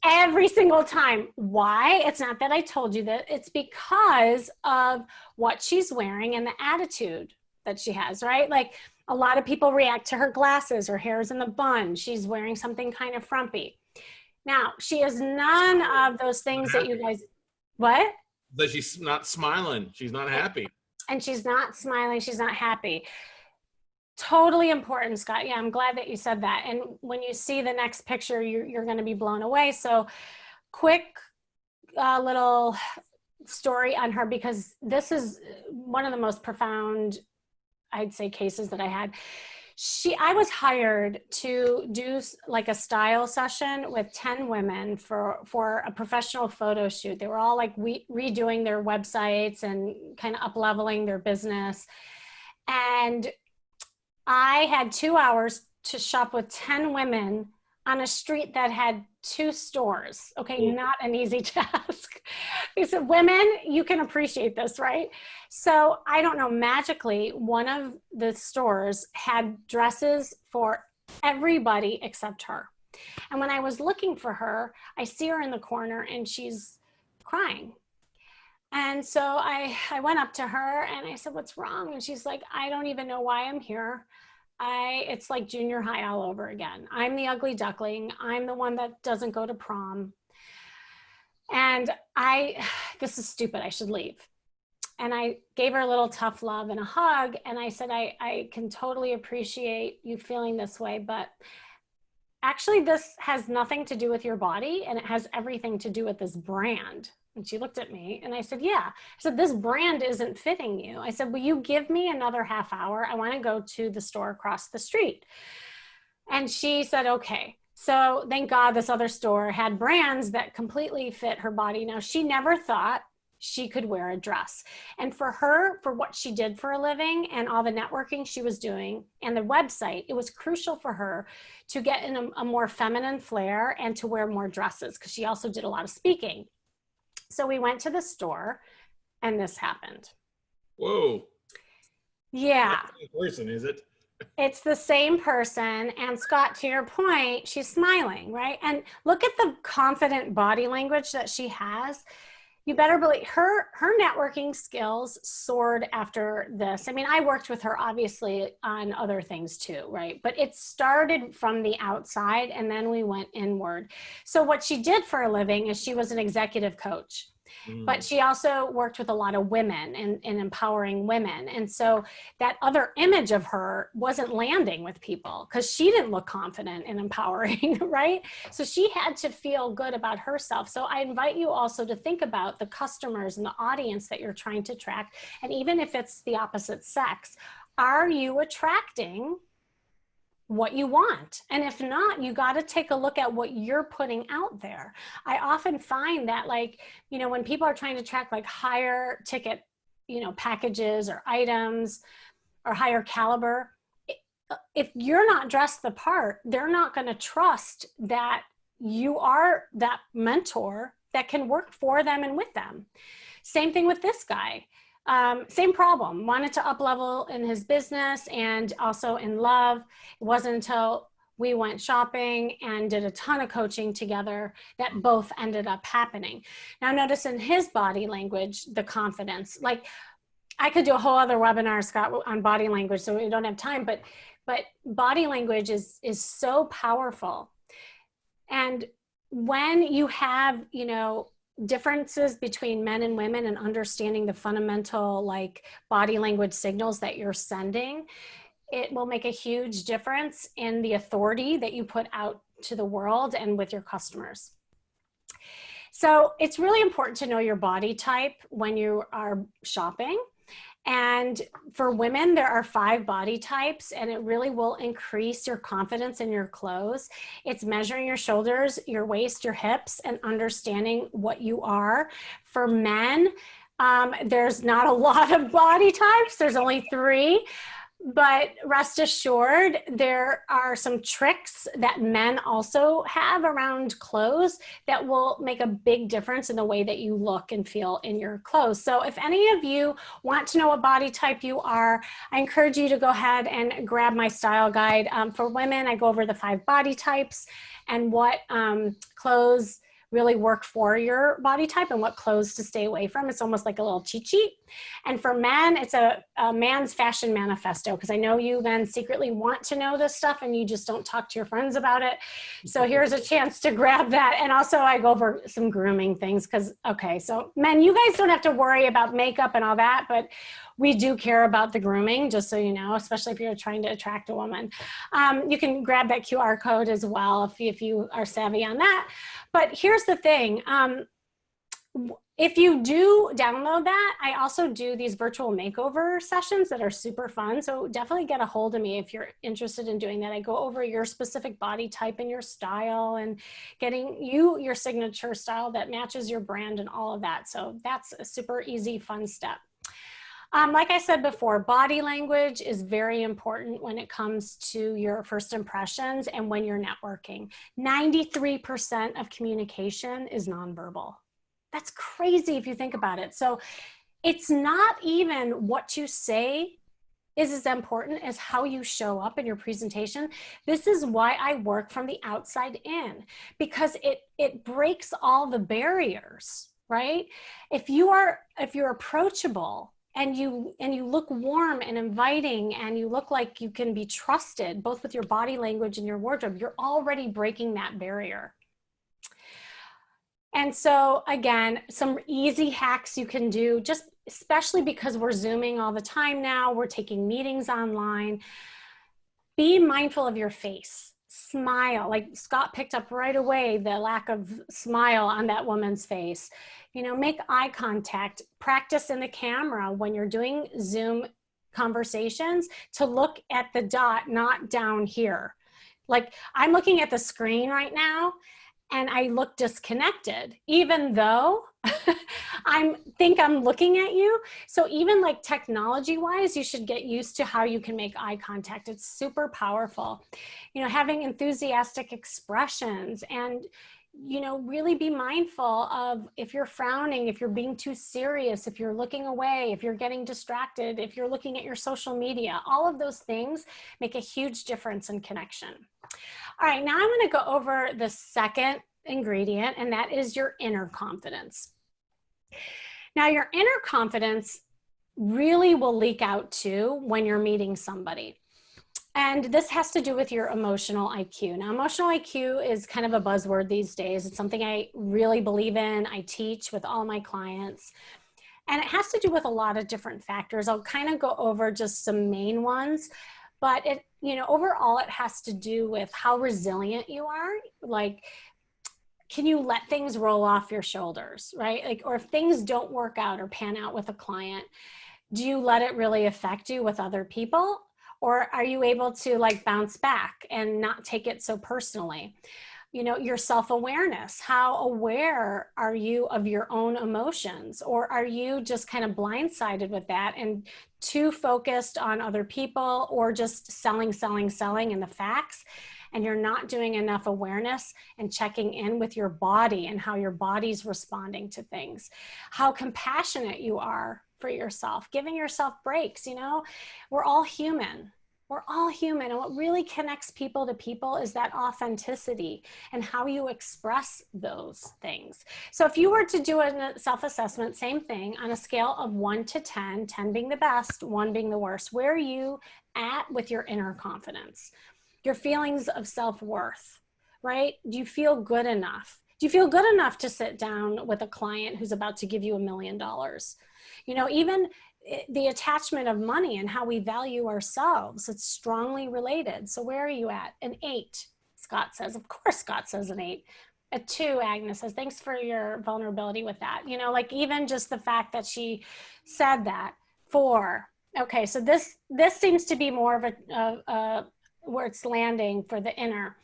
every single time. Why? It's not that I told you that. It's because of what she's wearing and the attitude that she has, right? Like A lot of people react to her glasses. Her hair is in the bun. She's wearing something kind of frumpy. Now, she is none of those things that you guys, what? That she's not smiling. She's not happy. And she's not smiling. She's not happy. Totally important, Scott. Yeah, I'm glad that you said that. And when you see the next picture, you're going to be blown away. So quick little story on her, because this is one of the most profound, I'd say, cases that I had. I was hired to do like a style session with 10 women for a professional photo shoot. They were all like redoing their websites and kind of up-leveling their business. And I had 2 hours to shop with 10 women on a street that had 2 stores. Okay, not an easy task. He said, women, you can appreciate this, right? So I don't know, magically, one of the stores had dresses for everybody except her. And when I was looking for her, I see her in the corner and she's crying. And so I went up to her and I said, what's wrong? And she's like, I don't even know why I'm here. It's like junior high all over again. I'm the ugly duckling. I'm the one that doesn't go to prom. And this is stupid. I should leave. And I gave her a little tough love and a hug. And I said, I can totally appreciate you feeling this way, but actually this has nothing to do with your body, and it has everything to do with this brand. And she looked at me and I said, yeah. I said, this brand isn't fitting you. I said, will you give me another half hour? I want to go to the store across the street. And she said, okay. So thank God this other store had brands that completely fit her body. Now, she never thought she could wear a dress. And for her, for what she did for a living and all the networking she was doing and the website, it was crucial for her to get in a more feminine flair and to wear more dresses, because she also did a lot of speaking. So we went to the store and this happened. Whoa. Yeah. Not the same person, is it? It's the same person. And Scott, to your point, she's smiling, right? And look at the confident body language that she has. You better believe her networking skills soared after this. I mean, I worked with her obviously on other things too, right? But it started from the outside and then we went inward. So what she did for a living is she was an executive coach. But she also worked with a lot of women and empowering women. And so that other image of her wasn't landing with people because she didn't look confident and empowering, right? So she had to feel good about herself. So I invite you also to think about the customers and the audience that you're trying to attract. And even if it's the opposite sex, are you attracting what you want? And if not, you got to take a look at what you're putting out there. I often find that, like, you know, when people are trying to track like higher ticket, you know, packages or items or higher caliber, if you're not dressed the part, they're not going to trust that you are that mentor that can work for them and with them. Same thing with this guy. Same problem, wanted to up level in his business and also in love. It wasn't until we went shopping and did a ton of coaching together that both ended up happening. Now notice in his body language, the confidence, like I could do a whole other webinar, Scott, on body language, so we don't have time, but body language is so powerful. And when you have, you know, differences between men and women and understanding the fundamental like body language signals that you're sending, it will make a huge difference in the authority that you put out to the world and with your customers. So it's really important to know your body type when you are shopping. And for women, there are 5 body types, and it really will increase your confidence in your clothes. It's measuring your shoulders, your waist, your hips, and understanding what you are. For men, there's not a lot of body types. There's only 3. But rest assured, there are some tricks that men also have around clothes that will make a big difference in the way that you look and feel in your clothes. So if any of you want to know what body type you are, I encourage you to go ahead and grab my style guide. For women, I go over the 5 body types and what clothes really work for your body type and what clothes to stay away from. It's almost like a little cheat sheet. And for men, it's a man's fashion manifesto, because I know you men secretly want to know this stuff and you just don't talk to your friends about it. So here's a chance to grab that. And also I go over some grooming things because, okay, so men, you guys don't have to worry about makeup and all that, but we do care about the grooming, just so you know, especially if you're trying to attract a woman. You can grab that QR code as well if you are savvy on that. But here's the thing. If you do download that, I also do these virtual makeover sessions that are super fun. So definitely get a hold of me if you're interested in doing that. I go over your specific body type and your style and getting you your signature style that matches your brand and all of that. So that's a super easy, fun step. Like I said before, body language is very important when it comes to your first impressions and when you're networking. 93% of communication is nonverbal. That's crazy if you think about it. So it's not even what you say is as important as how you show up in your presentation. This is why I work from the outside in, because it breaks all the barriers, right? If you're approachable, and you look warm and inviting, and you look like you can be trusted, both with your body language and your wardrobe, you're already breaking that barrier. And so again, some easy hacks you can do, just especially because we're Zooming all the time now, we're taking meetings online. Be mindful of your face. Smile. Like Scott picked up right away the lack of smile on that woman's face. You know, make eye contact. Practice in the camera when you're doing Zoom conversations to look at the dot, not down here. Like I'm looking at the screen right now and I look disconnected, even though I think I'm looking at you. So even like technology wise, you should get used to how you can make eye contact. It's super powerful. You know, having enthusiastic expressions and, you know, really be mindful of if you're frowning, if you're being too serious, if you're looking away, if you're getting distracted, if you're looking at your social media, all of those things make a huge difference in connection. All right, now I'm going to go over the second ingredient, and that is your inner confidence. Now, your inner confidence really will leak out too when you're meeting somebody. And this has to do with your emotional IQ. Now, emotional IQ is kind of a buzzword these days. It's something I really believe in. I teach with all my clients. And it has to do with a lot of different factors. I'll kind of go over just some main ones. But it, you know, overall, it has to do with how resilient you are. Like, can you let things roll off your shoulders, right? Like, or if things don't work out or pan out with a client, do you let it really affect you with other people? Or are you able to like bounce back and not take it so personally? You know, your self-awareness, how aware are you of your own emotions? Or are you just kind of blindsided with that and too focused on other people, or just selling and the facts? And you're not doing enough awareness and checking in with your body and how your body's responding to things. How compassionate you are for yourself, giving yourself breaks. You know, we're all human. We're all human. And what really connects people to people is that authenticity and how you express those things. So if you were to do a self-assessment, same thing, on a scale of 1 to 10, 10 being the best, 1 being the worst, where are you at with your inner confidence? Your feelings of self-worth, right? Do you feel good enough? Do you feel good enough to sit down with a client who's about to give you $1 million? You know, even the attachment of money and how we value ourselves, it's strongly related. So where are you at? An 8, Scott says. Of course, Scott says an 8. A 2, Agnes says, thanks for your vulnerability with that. You know, like even just the fact that she said that. 4. Okay, so this seems to be more of a where it's landing for the inner.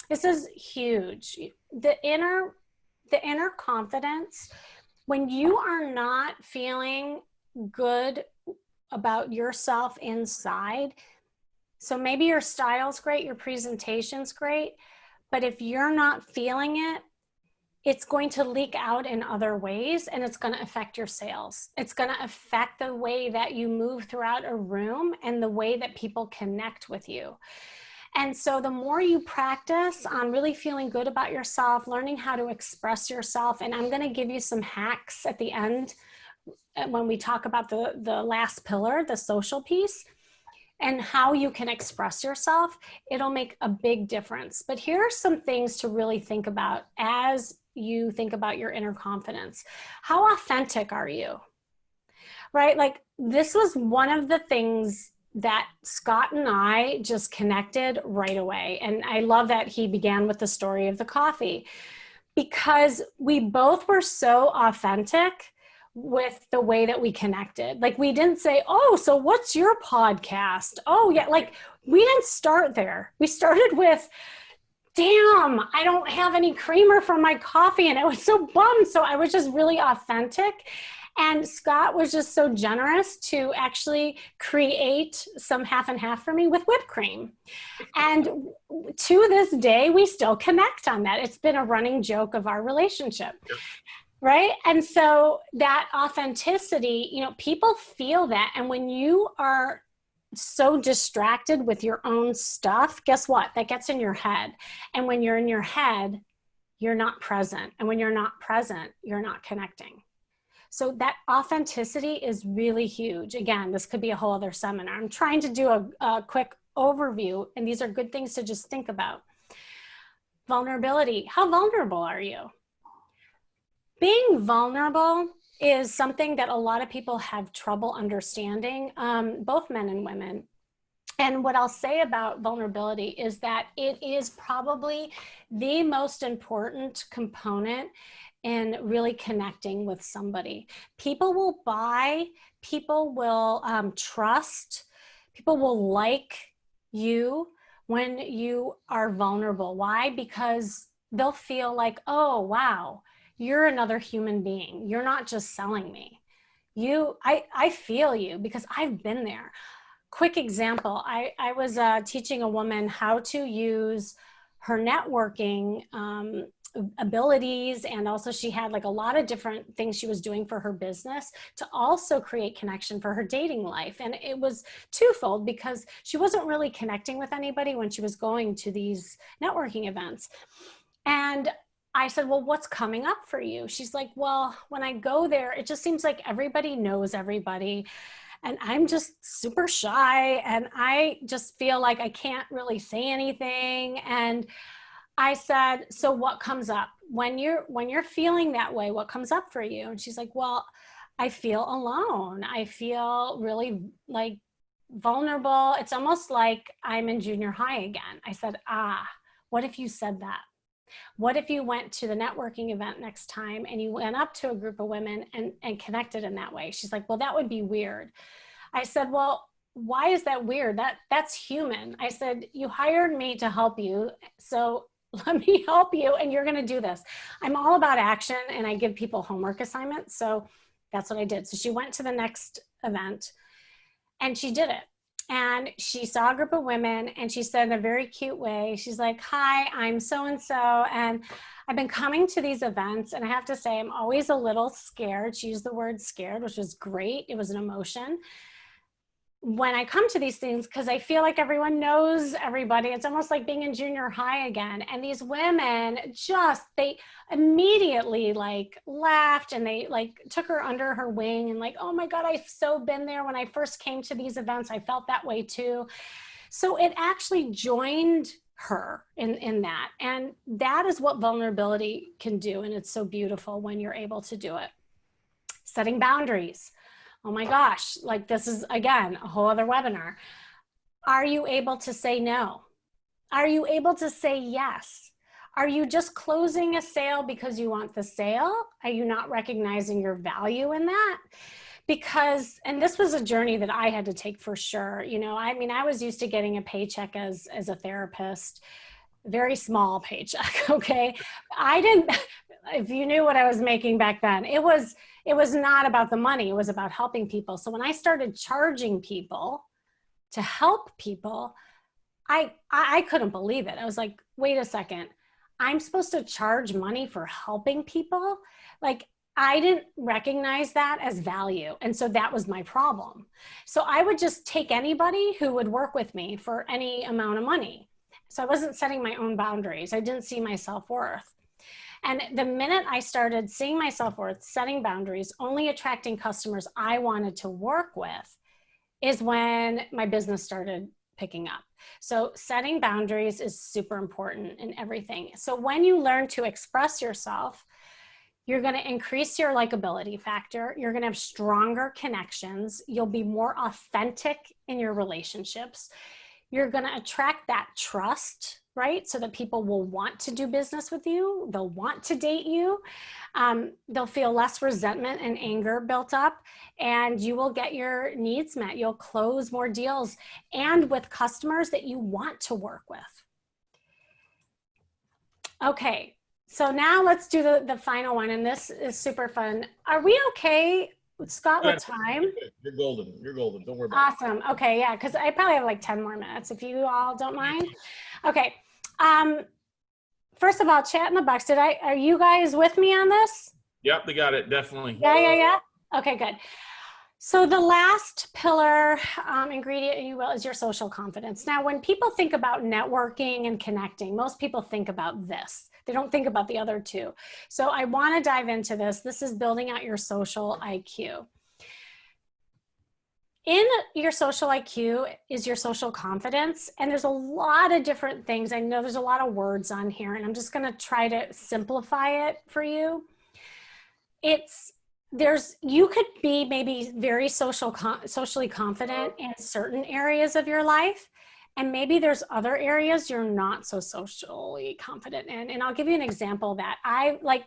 This is huge. The inner confidence, when you are not feeling good about yourself inside. So maybe your style's great, your presentation's great, but if you're not feeling it, it's going to leak out in other ways, and it's going to affect your sales. It's going to affect the way that you move throughout a room and the way that people connect with you. And so the more you practice on really feeling good about yourself, learning how to express yourself, and I'm going to give you some hacks at the end when we talk about the last pillar, the social piece, and how you can express yourself, it'll make a big difference. But here are some things to really think about as you think about your inner confidence. How authentic are you? Right? Like, this was one of the things that Scott and I just connected right away. And I love that he began with the story of the coffee, because we both were so authentic with the way that we connected. Like, we didn't say, oh, so what's your podcast? Oh yeah. Like, we didn't start there. We started with, damn, I don't have any creamer for my coffee. And I was so bummed. So I was just really authentic. And Scott was just so generous to actually create some half and half for me with whipped cream. And to this day, we still connect on that. It's been a running joke of our relationship. Yep. Right? And so that authenticity, you know, people feel that. And when you are so distracted with your own stuff, guess what? That gets in your head. And when you're in your head, you're not present. And when you're not present, you're not connecting. So that authenticity is really huge. Again, this could be a whole other seminar. I'm trying to do a quick overview, and these are good things to just think about. Vulnerability. How vulnerable are you? Being vulnerable is something that a lot of people have trouble understanding, both men and women. And what I'll say about vulnerability is that it is probably the most important component in really connecting with somebody. People will buy, people will trust, people will like you when you are vulnerable. Why? Because they'll feel like, oh, wow, you're another human being. You're not just selling me. I feel you because I've been there. Quick example, I was teaching a woman how to use her networking abilities, and also she had like a lot of different things she was doing for her business to also create connection for her dating life. And it was twofold, because she wasn't really connecting with anybody when she was going to these networking events. And I said, well, what's coming up for you? She's like, well, when I go there, it just seems like everybody knows everybody. And I'm just super shy. And I just feel like I can't really say anything. And I said, so what comes up when you're feeling that way? What comes up for you? And she's like, well, I feel alone. I feel really like vulnerable. It's almost like I'm in junior high again. I said, what if you said that? What if you went to the networking event next time and you went up to a group of women and connected in that way? She's like, well, that would be weird. I said, well, why is that weird? That's human. I said, you hired me to help you. So let me help you, and you're going to do this. I'm all about action, and I give people homework assignments. So that's what I did. So she went to the next event and she did it. And she saw a group of women, and she said in a very cute way, she's like, hi, I'm so-and-so, and I've been coming to these events, and I have to say, I'm always a little scared. She used the word scared, which was great. It was an emotion. When I come to these things, because I feel like everyone knows everybody, it's almost like being in junior high again. And these women they immediately like laughed, and they like took her under her wing and like, oh my God, I've so been there. When I first came to these events, I felt that way too. So it actually joined her in that. And that is what vulnerability can do. And it's so beautiful when you're able to do it. Setting boundaries. Oh my gosh, like this is, again, a whole other webinar. Are you able to say no? Are you able to say yes? Are you just closing a sale because you want the sale? Are you not recognizing your value in that? Because, and this was a journey that I had to take for sure. You know, I mean, I was used to getting a paycheck as a therapist, very small paycheck, okay? If you knew what I was making back then, it was not about the money. It was about helping people. So when I started charging people to help people, I couldn't believe it. I was like, wait a second, I'm supposed to charge money for helping people? Like, I didn't recognize that as value. And so that was my problem. So I would just take anybody who would work with me for any amount of money. So I wasn't setting my own boundaries. I didn't see my self-worth. And the minute I started seeing my self-worth, setting boundaries, only attracting customers I wanted to work with, is when my business started picking up. So setting boundaries is super important in everything. So when you learn to express yourself, you're going to increase your likability factor. You're going to have stronger connections. You'll be more authentic in your relationships. You're going to attract that trust, right? So that people will want to do business with you. They'll want to date you. They'll feel less resentment and anger built up, and you will get your needs met. You'll close more deals and with customers that you want to work with. Okay. So now let's do the final one, and this is super fun. Are we okay, Scott, with time? You're golden. You're golden. Don't worry about it. Awesome. Okay, yeah, because I probably have like 10 more minutes if you all don't mind. Okay. First of all, chat in the box. Are you guys with me on this? Yep, they got it. Definitely. Yeah. Okay, good. So the last pillar, ingredient, you will, is your social confidence. Now, when people think about networking and connecting, most people think about this. They don't think about the other two. So I want to dive into this. This is building out your social IQ. In your social IQ is your social confidence. And there's a lot of different things. I know there's a lot of words on here, and I'm just going to try to simplify it for you. You could be maybe very socially confident in certain areas of your life. And maybe there's other areas you're not so socially confident in. And I'll give you an example of that.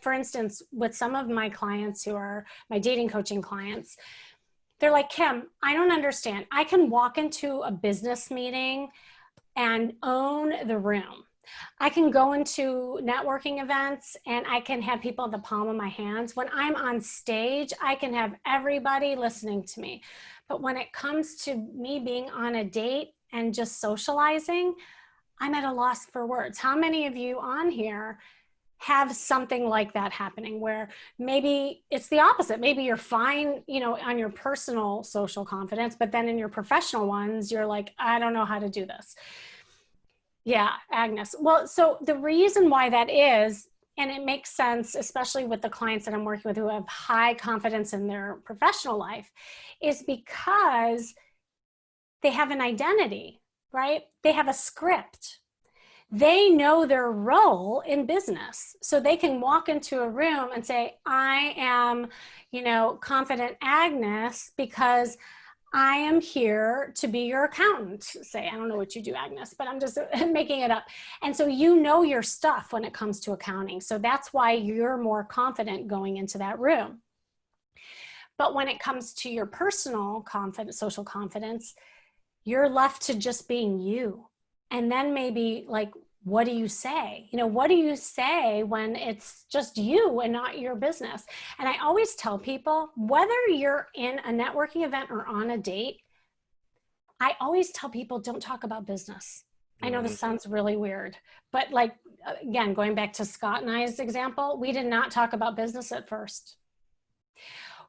For instance, with some of my clients who are my dating coaching clients, they're like, Kim, I don't understand. I can walk into a business meeting and own the room. I can go into networking events and I can have people at the palm of my hands. When I'm on stage, I can have everybody listening to me. But when it comes to me being on a date and just socializing, I'm at a loss for words. How many of you on here have something like that happening where maybe it's the opposite? Maybe you're fine, on your personal social confidence, but then in your professional ones, you're like, I don't know how to do this. Yeah, Agnes. Well, so the reason why that is, and it makes sense, especially with the clients that I'm working with who have high confidence in their professional life, is because they have an identity, right? They have a script. They know their role in business. So they can walk into a room and say, I am, confident Agnes because I am here to be your accountant. Say, I don't know what you do, Agnes, but I'm just making it up. And so you know your stuff when it comes to accounting. So that's why you're more confident going into that room. But when it comes to your personal confidence, social confidence, you're left to just being you. And then maybe like, what do you say? What do you say when it's just you and not your business? And I always tell people, whether you're in a networking event or on a date, I always tell people, don't talk about business. I know this sounds really weird, but again, going back to Scott and I's example, we did not talk about business at first.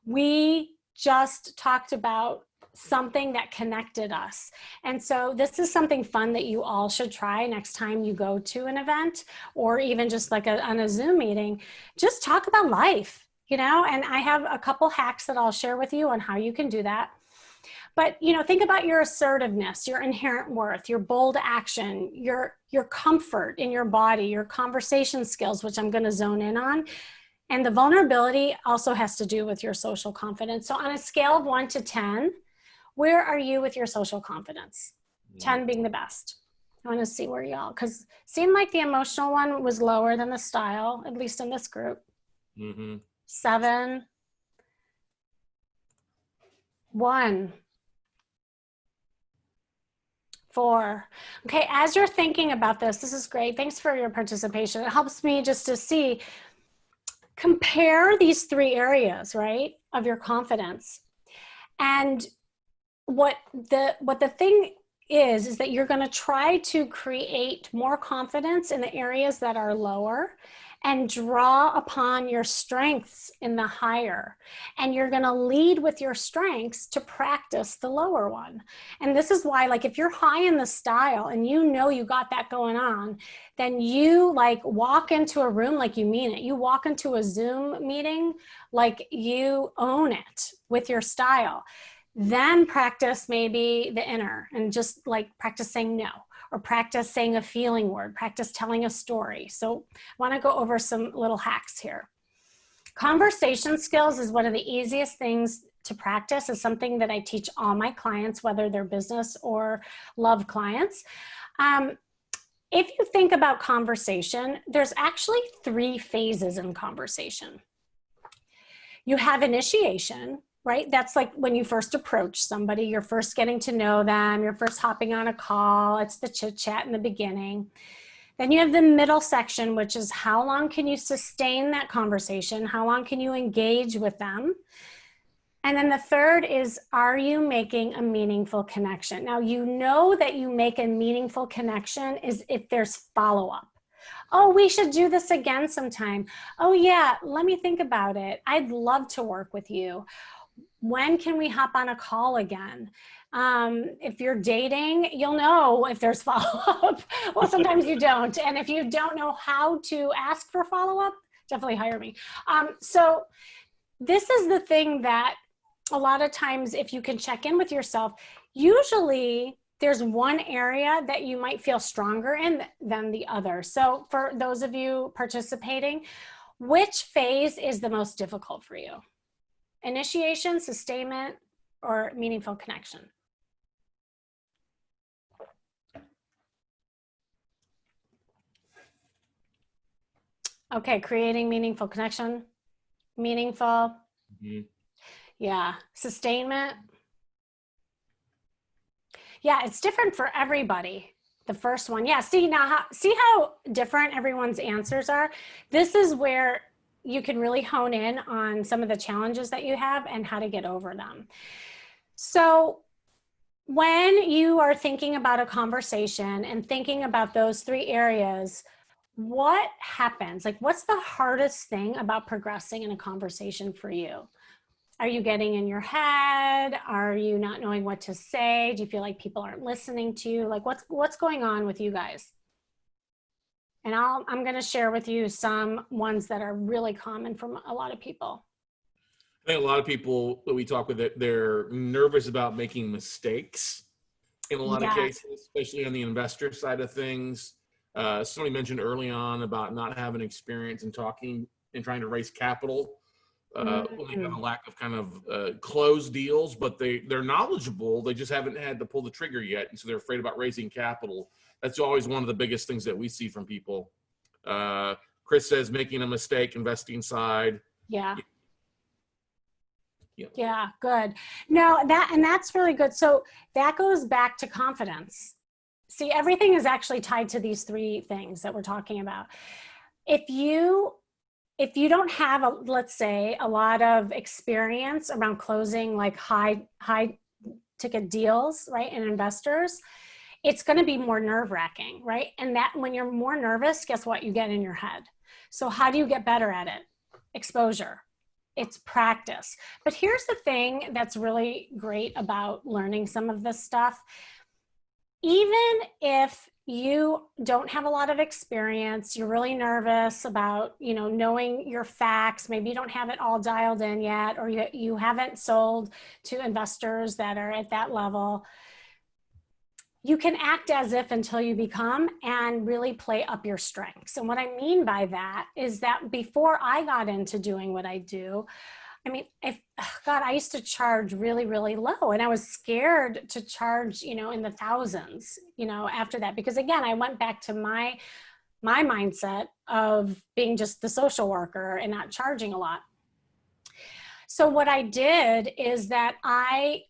We just talked about something that connected us. And so this is something fun that you all should try next time you go to an event, or even just on a Zoom meeting. Just talk about life, and I have a couple hacks that I'll share with you on how you can do that. But, think about your assertiveness, your inherent worth, your bold action, your comfort in your body, your conversation skills, which I'm going to zone in on. And the vulnerability also has to do with your social confidence. So on a scale of 1 to 10, where are you with your social confidence? 10 being the best. I want to see where y'all, because it seemed like the emotional one was lower than the style, at least in this group. 7, 1, 4. Okay, as you're thinking about this is great. Thanks for your participation. It helps me just to see, compare these 3 areas, right, of your confidence. And what the thing is that you're going to try to create more confidence in the areas that are lower and draw upon your strengths in the higher. And you're going to lead with your strengths to practice the lower one. And this is why, like, if you're high in the style and you know you got that going on, then you like walk into a room like you mean it. You walk into a Zoom meeting like you own it with your style. Then practice maybe the inner and just like practice saying no, or practice saying a feeling word, practice telling a story. So I want to go over some little hacks here. Conversation skills is one of the easiest things to practice. It's something that I teach all my clients, whether they're business or love clients. If you think about conversation, there's actually 3 phases in conversation. You have initiation, right? That's like when you first approach somebody, you're first getting to know them, you're first hopping on a call, it's the chit chat in the beginning. Then you have the middle section, which is how long can you sustain that conversation? How long can you engage with them? And then the third is, are you making a meaningful connection? Now, you know that you make a meaningful connection is if there's follow-up. Oh, we should do this again sometime. Oh yeah, let me think about it. I'd love to work with you. When can we hop on a call again? If you're dating, you'll know if there's follow-up. Well, sometimes you don't. And if you don't know how to ask for follow-up, definitely hire me. So this is the thing that a lot of times, if you can check in with yourself, usually there's one area that you might feel stronger in than the other. So for those of you participating, which phase is the most difficult for you? Initiation, sustainment, or meaningful connection? Okay, creating meaningful connection. Meaningful. Mm-hmm. Yeah. Sustainment. Yeah, it's different for everybody. The first one. Yeah, see how different everyone's answers are? This is where you can really hone in on some of the challenges that you have and how to get over them. So when you are thinking about a conversation and thinking about those 3 areas, what happens? Like, what's the hardest thing about progressing in a conversation for you? Are you getting in your head? Are you not knowing what to say? Do you feel like people aren't listening to you? Like, what's going on with you guys? And I'm going to share with you some ones that are really common from a lot of people. I think a lot of people that we talk with, they're nervous about making mistakes in a lot of cases, especially on the investor side of things. Somebody mentioned early on about not having experience in talking and trying to raise capital. When they have a lack of kind of closed deals, but they're knowledgeable. They just haven't had to pull the trigger yet. And so they're afraid about raising capital. That's always one of the biggest things that we see from people. Chris says making a mistake, investing side. Yeah. Yeah, good. No, that's really good. So that goes back to confidence. See, everything is actually tied to these 3 things that we're talking about. If you don't have, let's say, a lot of experience around closing like high ticket deals, right, and investors, it's going to be more nerve-wracking, right? And that when you're more nervous, guess what? You get in your head. So how do you get better at it? Exposure. It's practice. But here's the thing that's really great about learning some of this stuff. Even if you don't have a lot of experience, you're really nervous about, knowing your facts, maybe you don't have it all dialed in yet, or you haven't sold to investors that are at that level, you can act as if until you become and really play up your strengths. And what I mean by that is that before I got into doing what I do, I mean, I used to charge really, really low, and I was scared to charge, in the thousands, after that, because again, I went back to my mindset of being just the social worker and not charging a lot. So what I did is that I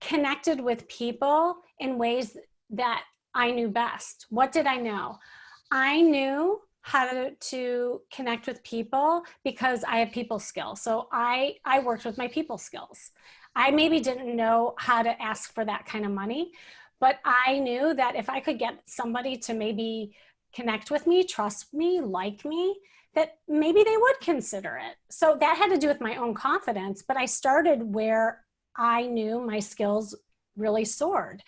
connected with people in ways that I knew best. What did I know? I knew how to connect with people because I have people skills. So I worked with my people skills. I maybe didn't know how to ask for that kind of money, but I knew that if I could get somebody to maybe connect with me, trust me, like me, that maybe they would consider it. So that had to do with my own confidence, but I started where I knew my skills really soared.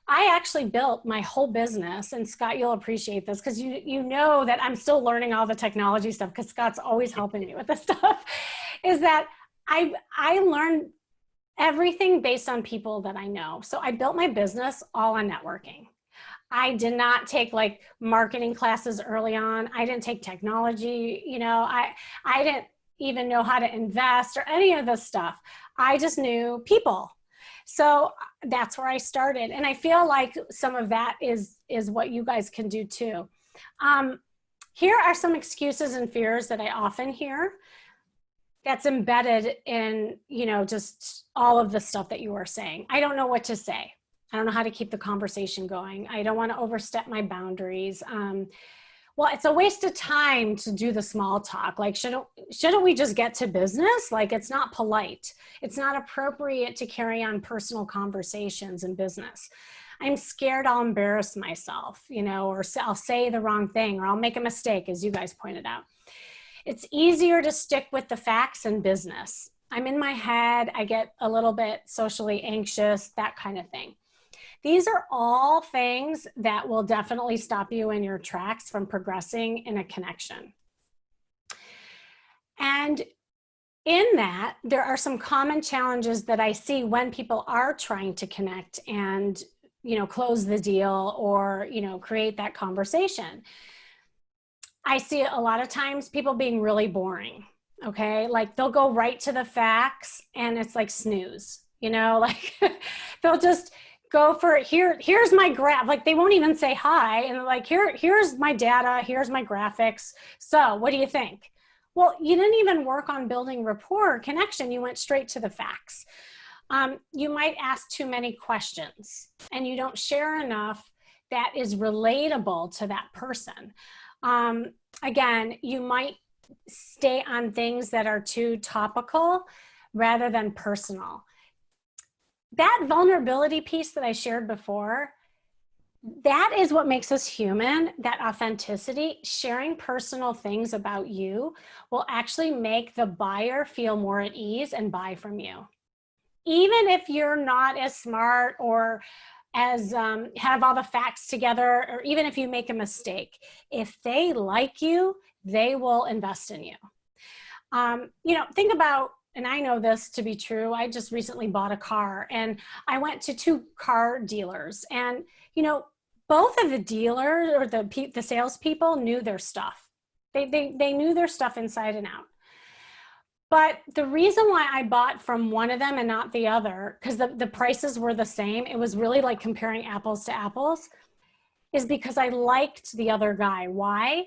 I actually built my whole business, and Scott, you'll appreciate this because you know that I'm still learning all the technology stuff because Scott's always helping me with this stuff, is that I learned everything based on people that I know. So I built my business all on networking. I did not take like marketing classes early on. I didn't take technology, I didn't even know how to invest or any of this stuff. I just knew people. So that's where I started. And I feel like some of that is what you guys can do too. Here are some excuses and fears that I often hear that's embedded in, just all of the stuff that you are saying. I don't know what to say. I don't know how to keep the conversation going. I don't want to overstep my boundaries. Well, it's a waste of time to do the small talk. Like, shouldn't we just get to business? Like, it's not polite. It's not appropriate to carry on personal conversations in business. I'm scared I'll embarrass myself, or I'll say the wrong thing, or I'll make a mistake, as you guys pointed out. It's easier to stick with the facts in business. I'm in my head. I get a little bit socially anxious, that kind of thing. These are all things that will definitely stop you in your tracks from progressing in a connection. And in that, there are some common challenges that I see when people are trying to connect and, close the deal or, create that conversation. I see a lot of times people being really boring. Okay. Like they'll go right to the facts and it's like snooze, like they'll just go for here's my graph. Like they won't even say hi. And like, here's my data. Here's my graphics. So what do you think? Well, you didn't even work on building rapport or connection. You went straight to the facts. You might ask too many questions and you don't share enough that is relatable to that person. Again, you might stay on things that are too topical rather than personal. That vulnerability piece that I shared before, that is what makes us human, that authenticity. Sharing personal things about you will actually make the buyer feel more at ease and buy from you. Even if you're not as smart or as have all the facts together, or even if you make a mistake, if they like you, they will invest in you. Think about, and I know this to be true, I just recently bought a car and I went to 2 car dealers and, both of the dealers or the salespeople knew their stuff. They knew their stuff inside and out. But the reason why I bought from one of them and not the other, because the prices were the same, it was really like comparing apples to apples, is because I liked the other guy. Why?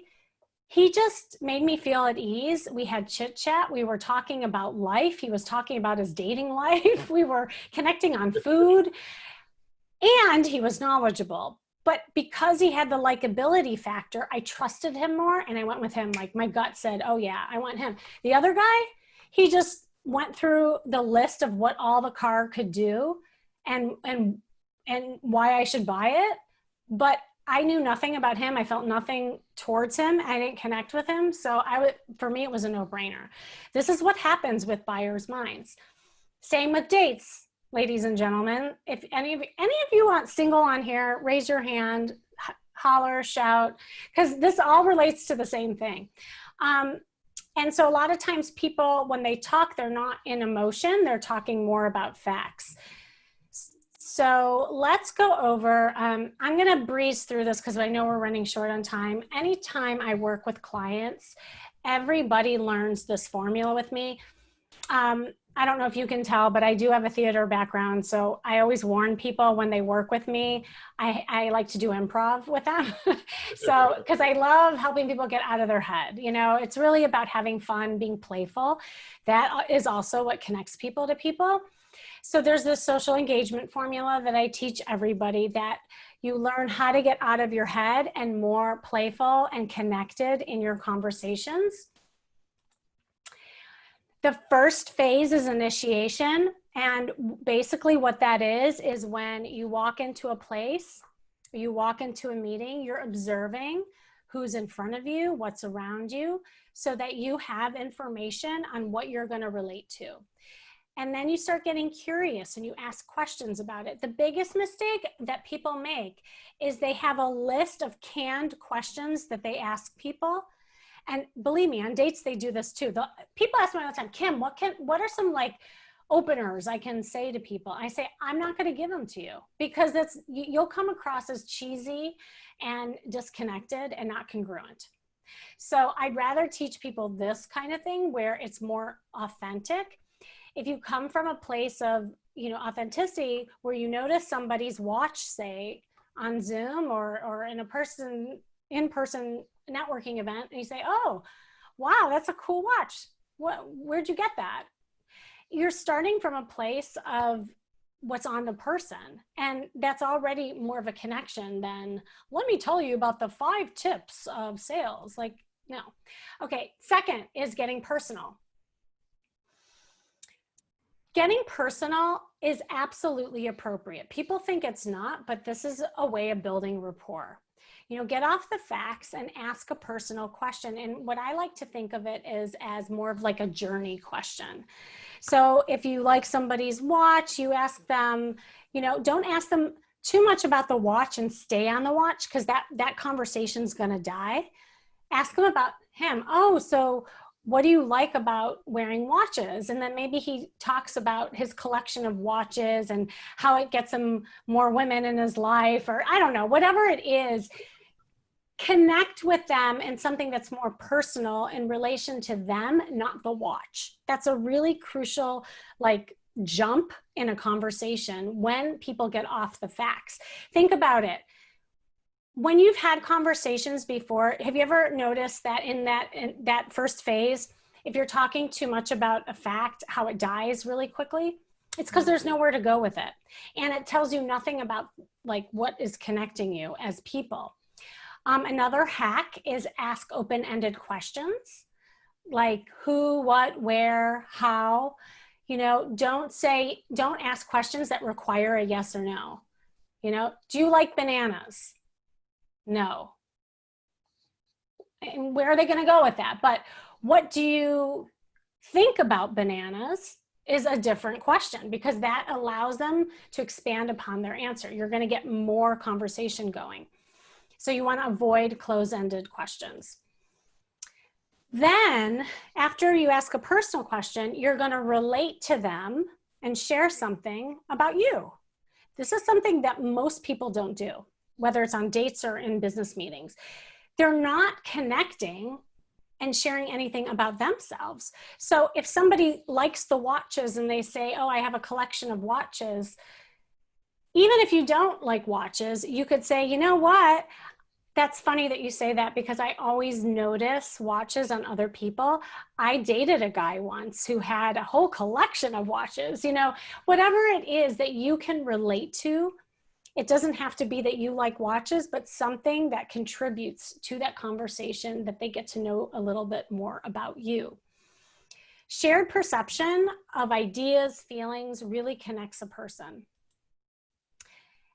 He just made me feel at ease. We had chit chat. We were talking about life. He was talking about his dating life. We were connecting on food. And he was knowledgeable. But because he had the likability factor, I trusted him more and I went with him. Like my gut said, oh yeah, I want him. The other guy, he just went through the list of what all the car could do and why I should buy it. But I knew nothing about him. I felt nothing towards him. I didn't connect with him. So for me, it was a no-brainer. This is what happens with buyers' minds. Same with dates, ladies and gentlemen. If any of you want single on here, raise your hand, holler, shout, because this all relates to the same thing. And so a lot of times people, when they talk, they're not in emotion. They're talking more about facts. So let's go over, I'm going to breeze through this because I know we're running short on time. Anytime I work with clients, everybody learns this formula with me. I don't know if you can tell, but I do have a theater background. So I always warn people when they work with me, I like to do improv with them. So, because I love helping people get out of their head. It's really about having fun, being playful. That is also what connects people to people. So there's this social engagement formula that I teach everybody, that you learn how to get out of your head and more playful and connected in your conversations. The first phase is initiation, And basically what that is when you walk into a place, you walk into a meeting, you're observing who's in front of you, what's around you, so that you have information on what you're going to relate to. And then you start getting curious and you ask questions about it. The biggest mistake that people make is they have a list of canned questions that they ask people. And believe me, on dates, they do this too. People ask me all the time, Kim, what are some like openers I can say to people? I say, I'm not going to give them to you, because you'll come across as cheesy and disconnected and not congruent. So I'd rather teach people this kind of thing where it's more authentic. If you come from a place of, authenticity, where you notice somebody's watch, say on Zoom or in in-person networking event, and you say, oh, wow, that's a cool watch. Where'd you get that? You're starting from a place of what's on the person. And that's already more of a connection than, let me tell you about the 5 tips of sales. Like, no. Okay, second is getting personal. Getting personal is absolutely appropriate. People think it's not, but this is a way of building rapport. Get off the facts and ask a personal question. And what I like to think of it is as more of like a journey question. So if you like somebody's watch, you ask them, don't ask them too much about the watch and stay on the watch, because that conversation's going to die. Ask them about him. Oh, so what do you like about wearing watches? And then maybe he talks about his collection of watches and how it gets him more women in his life, or I don't know, whatever it is. Connect with them in something that's more personal in relation to them, not the watch. That's a really crucial jump in a conversation when people get off the facts. Think about it. When you've had conversations before, have you ever noticed that in that first phase, if you're talking too much about a fact, how it dies really quickly? It's because there's nowhere to go with it. And it tells you nothing about what is connecting you as people. Another hack is ask open-ended questions, like who, what, where, how. Don't ask questions that require a yes or no. Do you like bananas? No. And where are they going to go with that? But what do you think about bananas is a different question, because that allows them to expand upon their answer. You're going to get more conversation going. So you want to avoid close-ended questions. Then, after you ask a personal question, you're going to relate to them and share something about you. This is something that most people don't do, whether it's on dates or in business meetings. They're not connecting and sharing anything about themselves. So if somebody likes the watches and they say, oh, I have a collection of watches, even if you don't like watches, you could say, you know what? That's funny that you say that, because I always notice watches on other people. I dated a guy once who had a whole collection of watches. Whatever it is that you can relate to, it doesn't have to be that you like watches, but something that contributes to that conversation, that they get to know a little bit more about you. Shared perception of ideas, feelings really connects a person.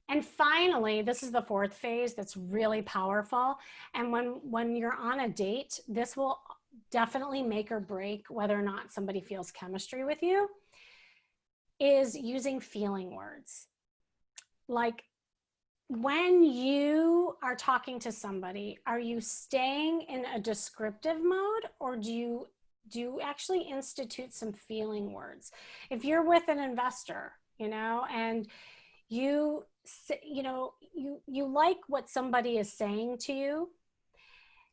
And finally, this is the 4th phase that's really powerful. And when you're on a date, this will definitely make or break whether or not somebody feels chemistry with you, is using feeling words. Like, when you are talking to somebody, are you staying in a descriptive mode, or do you actually institute some feeling words? If you're with an investor, and you like what somebody is saying to you,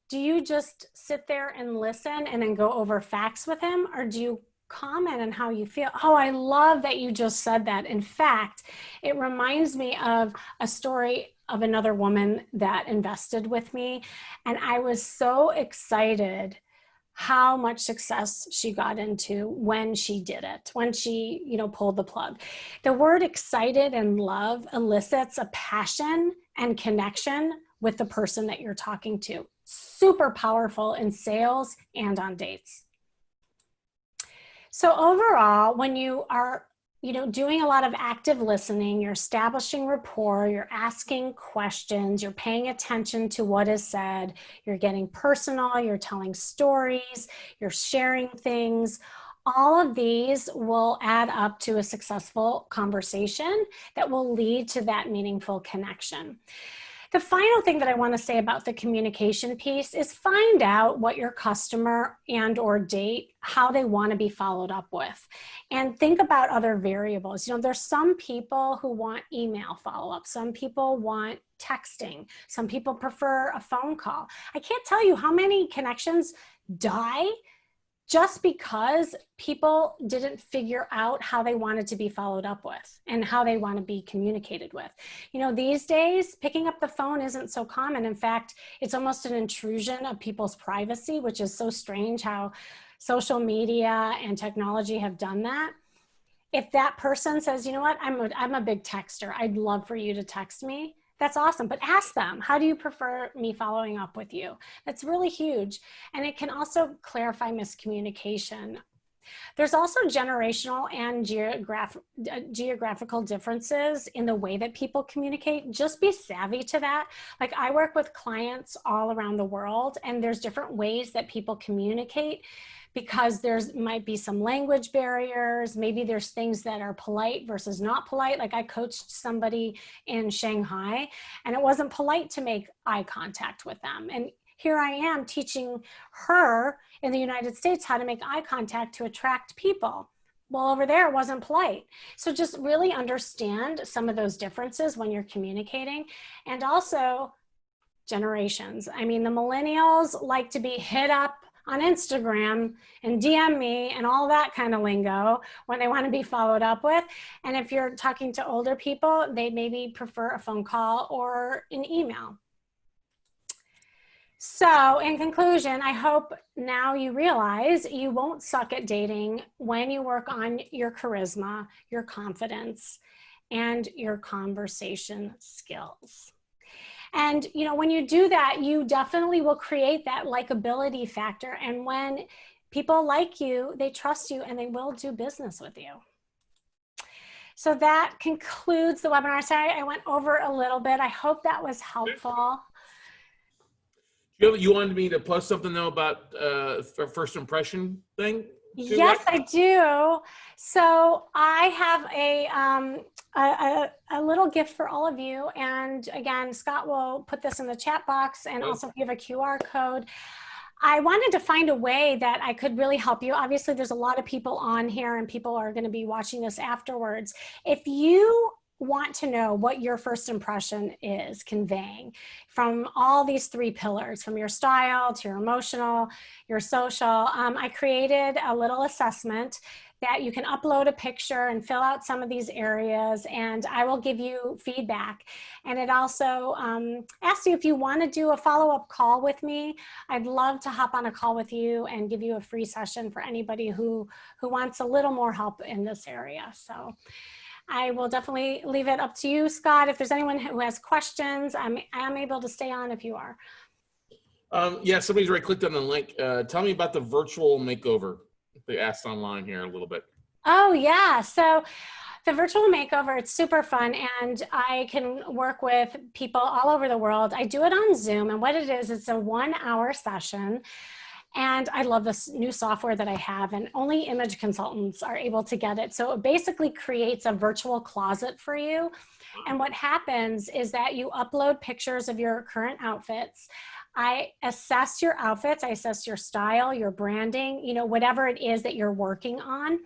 do you just sit there and listen and then go over facts with him, or do you comment on how you feel? Oh, I love that you just said that. In fact, it reminds me of a story of another woman that invested with me, and I was so excited how much success she got into when she did it, when she, pulled the plug. The word excited and love elicits a passion and connection with the person that you're talking to. Super powerful in sales and on dates. So overall, when you are doing a lot of active listening, you're establishing rapport, you're asking questions, you're paying attention to what is said, you're getting personal, you're telling stories, you're sharing things. All of these will add up to a successful conversation that will lead to that meaningful connection. The final thing that I want to say about the communication piece is find out what your customer and or date, how they want to be followed up with. And think about other variables. There's some people who want email follow-up. Some people want texting. Some people prefer a phone call. I can't tell you how many connections die just because people didn't figure out how they wanted to be followed up with and how they want to be communicated with. These days, picking up the phone isn't so common. In fact, it's almost an intrusion of people's privacy, which is so strange how social media and technology have done that. If that person says, you know what, I'm a big texter, I'd love for you to text me, that's awesome. But ask them, how do you prefer me following up with you? That's really huge. And it can also clarify miscommunication. There's also generational and geographical differences in the way that people communicate. Just be savvy to that. Like, I work with clients all around the world, and there's different ways that people communicate, because there's might be some language barriers. Maybe there's things that are polite versus not polite. Like, I coached somebody in Shanghai, and it wasn't polite to make eye contact with them. And here I am teaching her in the United States how to make eye contact to attract people. Well, over there, it wasn't polite. So just really understand some of those differences when you're communicating. And also generations. I mean, the millennials like to be hit up on Instagram and DM me and all that kind of lingo when they want to be followed up with. And if you're talking to older people, they maybe prefer a phone call or an email. So in conclusion, I hope now you realize you won't suck at dating when you work on your charisma, your confidence, and your conversation skills. And, when you do that, you definitely will create that likability factor. And when people like you, they trust you and they will do business with you. So that concludes the webinar. Sorry, I went over a little bit. I hope that was helpful. You wanted me to post something though about first impression thing? Yes, I do. So I have a little gift for all of you. And again, Scott will put this in the chat box and also give a QR code. I wanted to find a way that I could really help you. Obviously, there's a lot of people on here and people are going to be watching this afterwards. If you want to know what your first impression is conveying from all these three pillars, from your style to your emotional, your social, I created a little assessment that you can upload a picture and fill out some of these areas, and I will give you feedback. And it also asks you if you want to do a follow-up call with me. I'd love to hop on a call with you and give you a free session for anybody who wants a little more help in this area. So I will definitely leave it up to you, Scott. If there's anyone who has questions, I am able to stay on if you are. Yeah, somebody's already clicked on the link. Tell me about the virtual makeover. They asked online here a little bit. Oh, yeah. So the virtual makeover, it's super fun, and I can work with people all over the world. I do it on Zoom, and what it is, it's a 1-hour session. And I love this new software that I have, and only image consultants are able to get it. So it basically creates a virtual closet for you. And what happens is that you upload pictures of your current outfits. I assess your outfits, I assess your style, your branding, whatever it is that you're working on.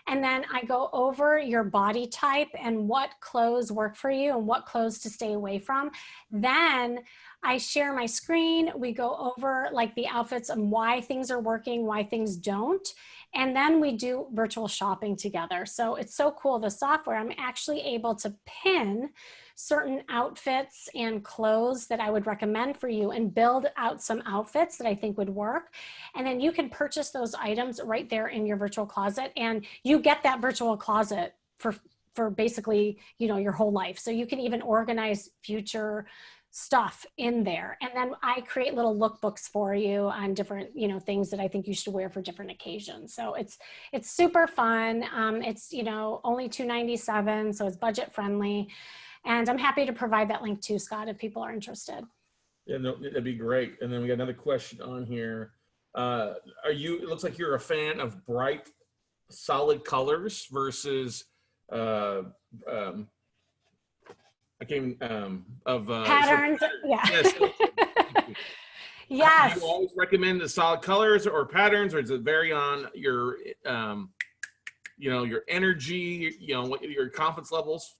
And then I go over your body type and what clothes work for you and what clothes to stay away from. Then I share my screen. We go over like the outfits and why things are working, why things don't. And then we do virtual shopping together. So it's so cool. The software, I'm actually able to pin certain outfits and clothes that I would recommend for you and build out some outfits that I think would work. And then you can purchase those items right there in your virtual closet, and you get that virtual closet for basically, your whole life. So you can even organize future stuff in there. And then I create little lookbooks for you on different, things that I think you should wear for different occasions. So it's super fun. It's, only $297, so it's budget friendly. And I'm happy to provide that link too, Scott, if people are interested. Yeah, no, that'd be great. And then we got another question on here. It looks like you're a fan of bright, solid colors versus patterns. Yeah. Yes. Yes. Do you always recommend the solid colors or patterns, or does it vary on your your energy, what your confidence levels?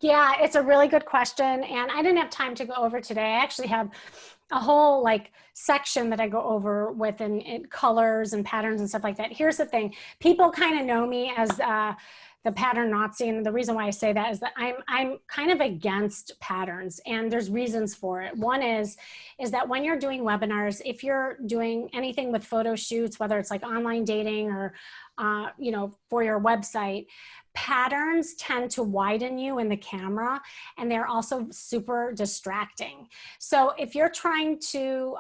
Yeah, it's a really good question. And I didn't have time to go over today. I actually have a whole section that I go over with in colors and patterns and stuff like that. Here's the thing. People kind of know me as the pattern Nazi. And the reason why I say that is that I'm kind of against patterns, and there's reasons for it. One is that when you're doing webinars, if you're doing anything with photo shoots, whether it's online dating or, for your website, patterns tend to widen you in the camera, and they're also super distracting. So if you're trying to,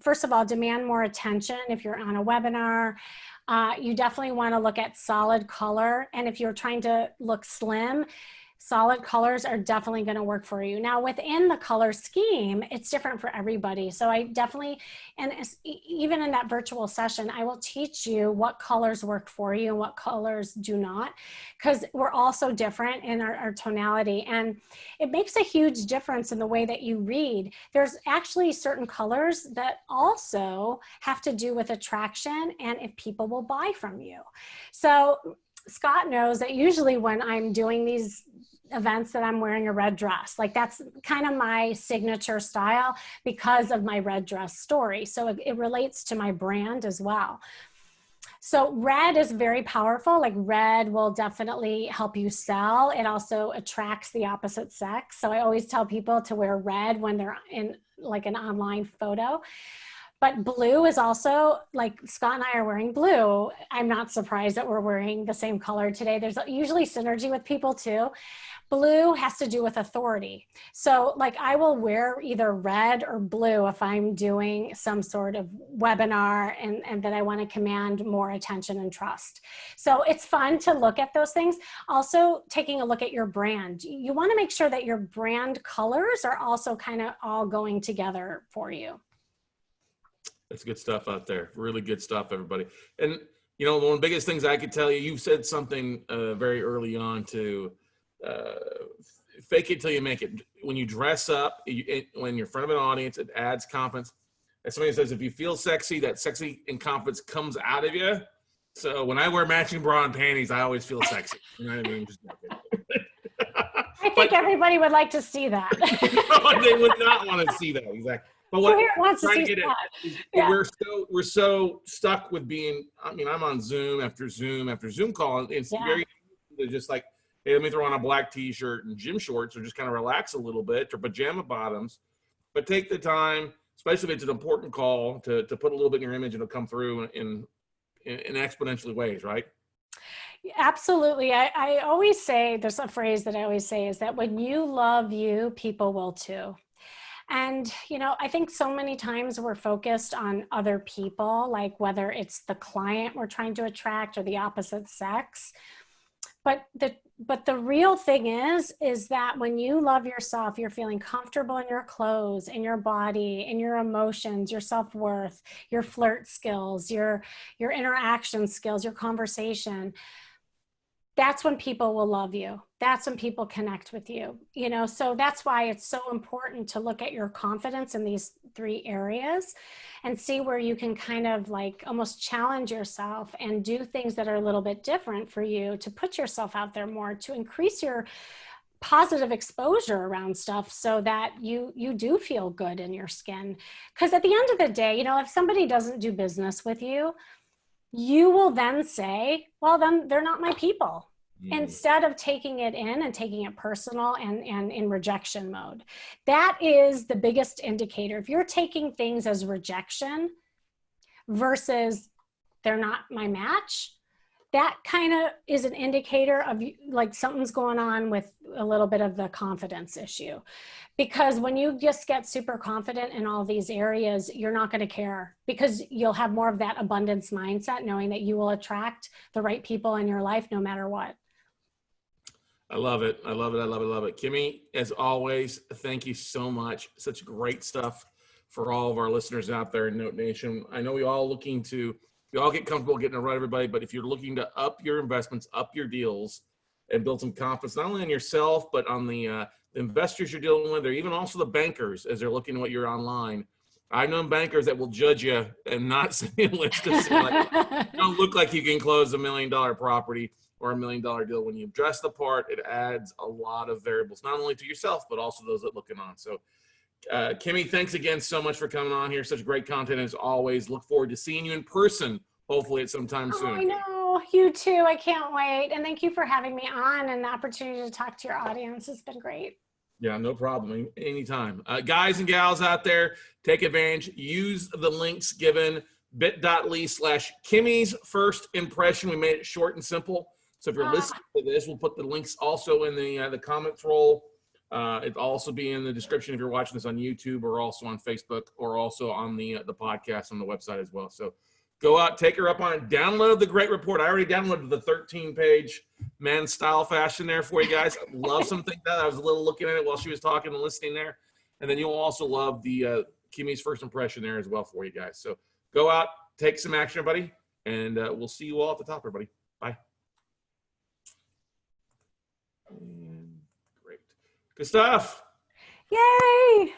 first of all, demand more attention, if you're on a webinar, you definitely want to look at solid color. And if you're trying to look slim, solid colors are definitely going to work for you. Now, within the color scheme, it's different for everybody. So I definitely, and even in that virtual session, I will teach you what colors work for you and what colors do not, because we're all so different in our tonality. And it makes a huge difference in the way that you read. There's actually certain colors that also have to do with attraction and if people will buy from you. So Scott knows that usually when I'm doing these events that I'm wearing a red dress, that's kind of my signature style because of my red dress story. So it relates to my brand as well. So red is very powerful. Red will definitely help you sell. It also attracts the opposite sex. So I always tell people to wear red when they're in an online photo. But blue is also, Scott and I are wearing blue. I'm not surprised that we're wearing the same color today. There's usually synergy with people too. Blue has to do with authority. So I will wear either red or blue if I'm doing some sort of webinar and that I want to command more attention and trust. So it's fun to look at those things. Also taking a look at your brand. You want to make sure that your brand colors are also kind of all going together for you. That's good stuff out there. Really good stuff, everybody. And, one of the biggest things I could tell you, you said something very early on to fake it till you make it. When you dress up, when you're in front of an audience, it adds confidence. As somebody says, if you feel sexy, that sexy and confidence comes out of you. So when I wear matching bra and panties, I always feel sexy. You know what I mean? I think everybody would like to see that. No, they would not want to see that. Exactly. But what wants to see that? We're so stuck with being. I'm on Zoom after Zoom after Zoom call, and it's very easy to just hey, let me throw on a black T-shirt and gym shorts, or just kind of relax a little bit, or pajama bottoms. But take the time, especially if it's an important call, to put a little bit in your image, and it'll come through in exponentially ways, right? Absolutely. I always say, there's a phrase that I always say, is that when you love you, people will too. And, I think so many times we're focused on other people, whether it's the client we're trying to attract or the opposite sex. But the real thing is that when you love yourself, you're feeling comfortable in your clothes, in your body, in your emotions, your self-worth, your flirt skills, your interaction skills, your conversation. That's when people will love you. That's when people connect with you, so that's why it's so important to look at your confidence in these 3 areas and see where you can kind of almost challenge yourself and do things that are a little bit different for you to put yourself out there more, to increase your positive exposure around stuff so that you do feel good in your skin. Because at the end of the day, if somebody doesn't do business with you, you will then say, well, then they're not my people. Instead of taking it in and taking it personal and in rejection mode. That is the biggest indicator. If you're taking things as rejection versus they're not my match, that kind of is an indicator of like something's going on with a little bit of the confidence issue. Because when you just get super confident in all these areas, you're not going to care, because you'll have more of that abundance mindset, knowing that you will attract the right people in your life no matter what. I love it. I love it. I love it. I love it. Kimmy, as always, thank you so much. Such great stuff for all of our listeners out there in Note Nation. I know we all get comfortable getting it right, everybody, but if you're looking to up your investments, up your deals, and build some confidence, not only on yourself, but on the investors you're dealing with, or even also the bankers as they're looking at what you're online. I've known bankers that will judge you and not send you a list to say, like, you don't look like you can close $1 million property or $1 million deal. When you dress the part, it adds a lot of variables, not only to yourself, but also those that looking on. So, Kimmy, thanks again so much for coming on here. Such great content as always. Look forward to seeing you in person, hopefully at some time soon. I know, you too. I can't wait. And thank you for having me on and the opportunity to talk to your audience. It's been great. Yeah, no problem. Anytime. Guys and gals out there, take advantage. Use the links given, bit.ly/Kimmy's First Impression. We made it short and simple. So if you're listening to this, we'll put the links also in the comments roll. It'll also be in the description if you're watching this on YouTube, or also on Facebook, or also on the podcast on the website as well. So go out, take her up on it, download the great report. I already downloaded the 13-page men's style fashion there for you guys. I love something that I was a little looking at it while she was talking and listening there. And then you'll also love the Kimmy's First Impression there as well for you guys. So go out, take some action, everybody, and we'll see you all at the top, everybody. Bye. And great. Good stuff. Yay.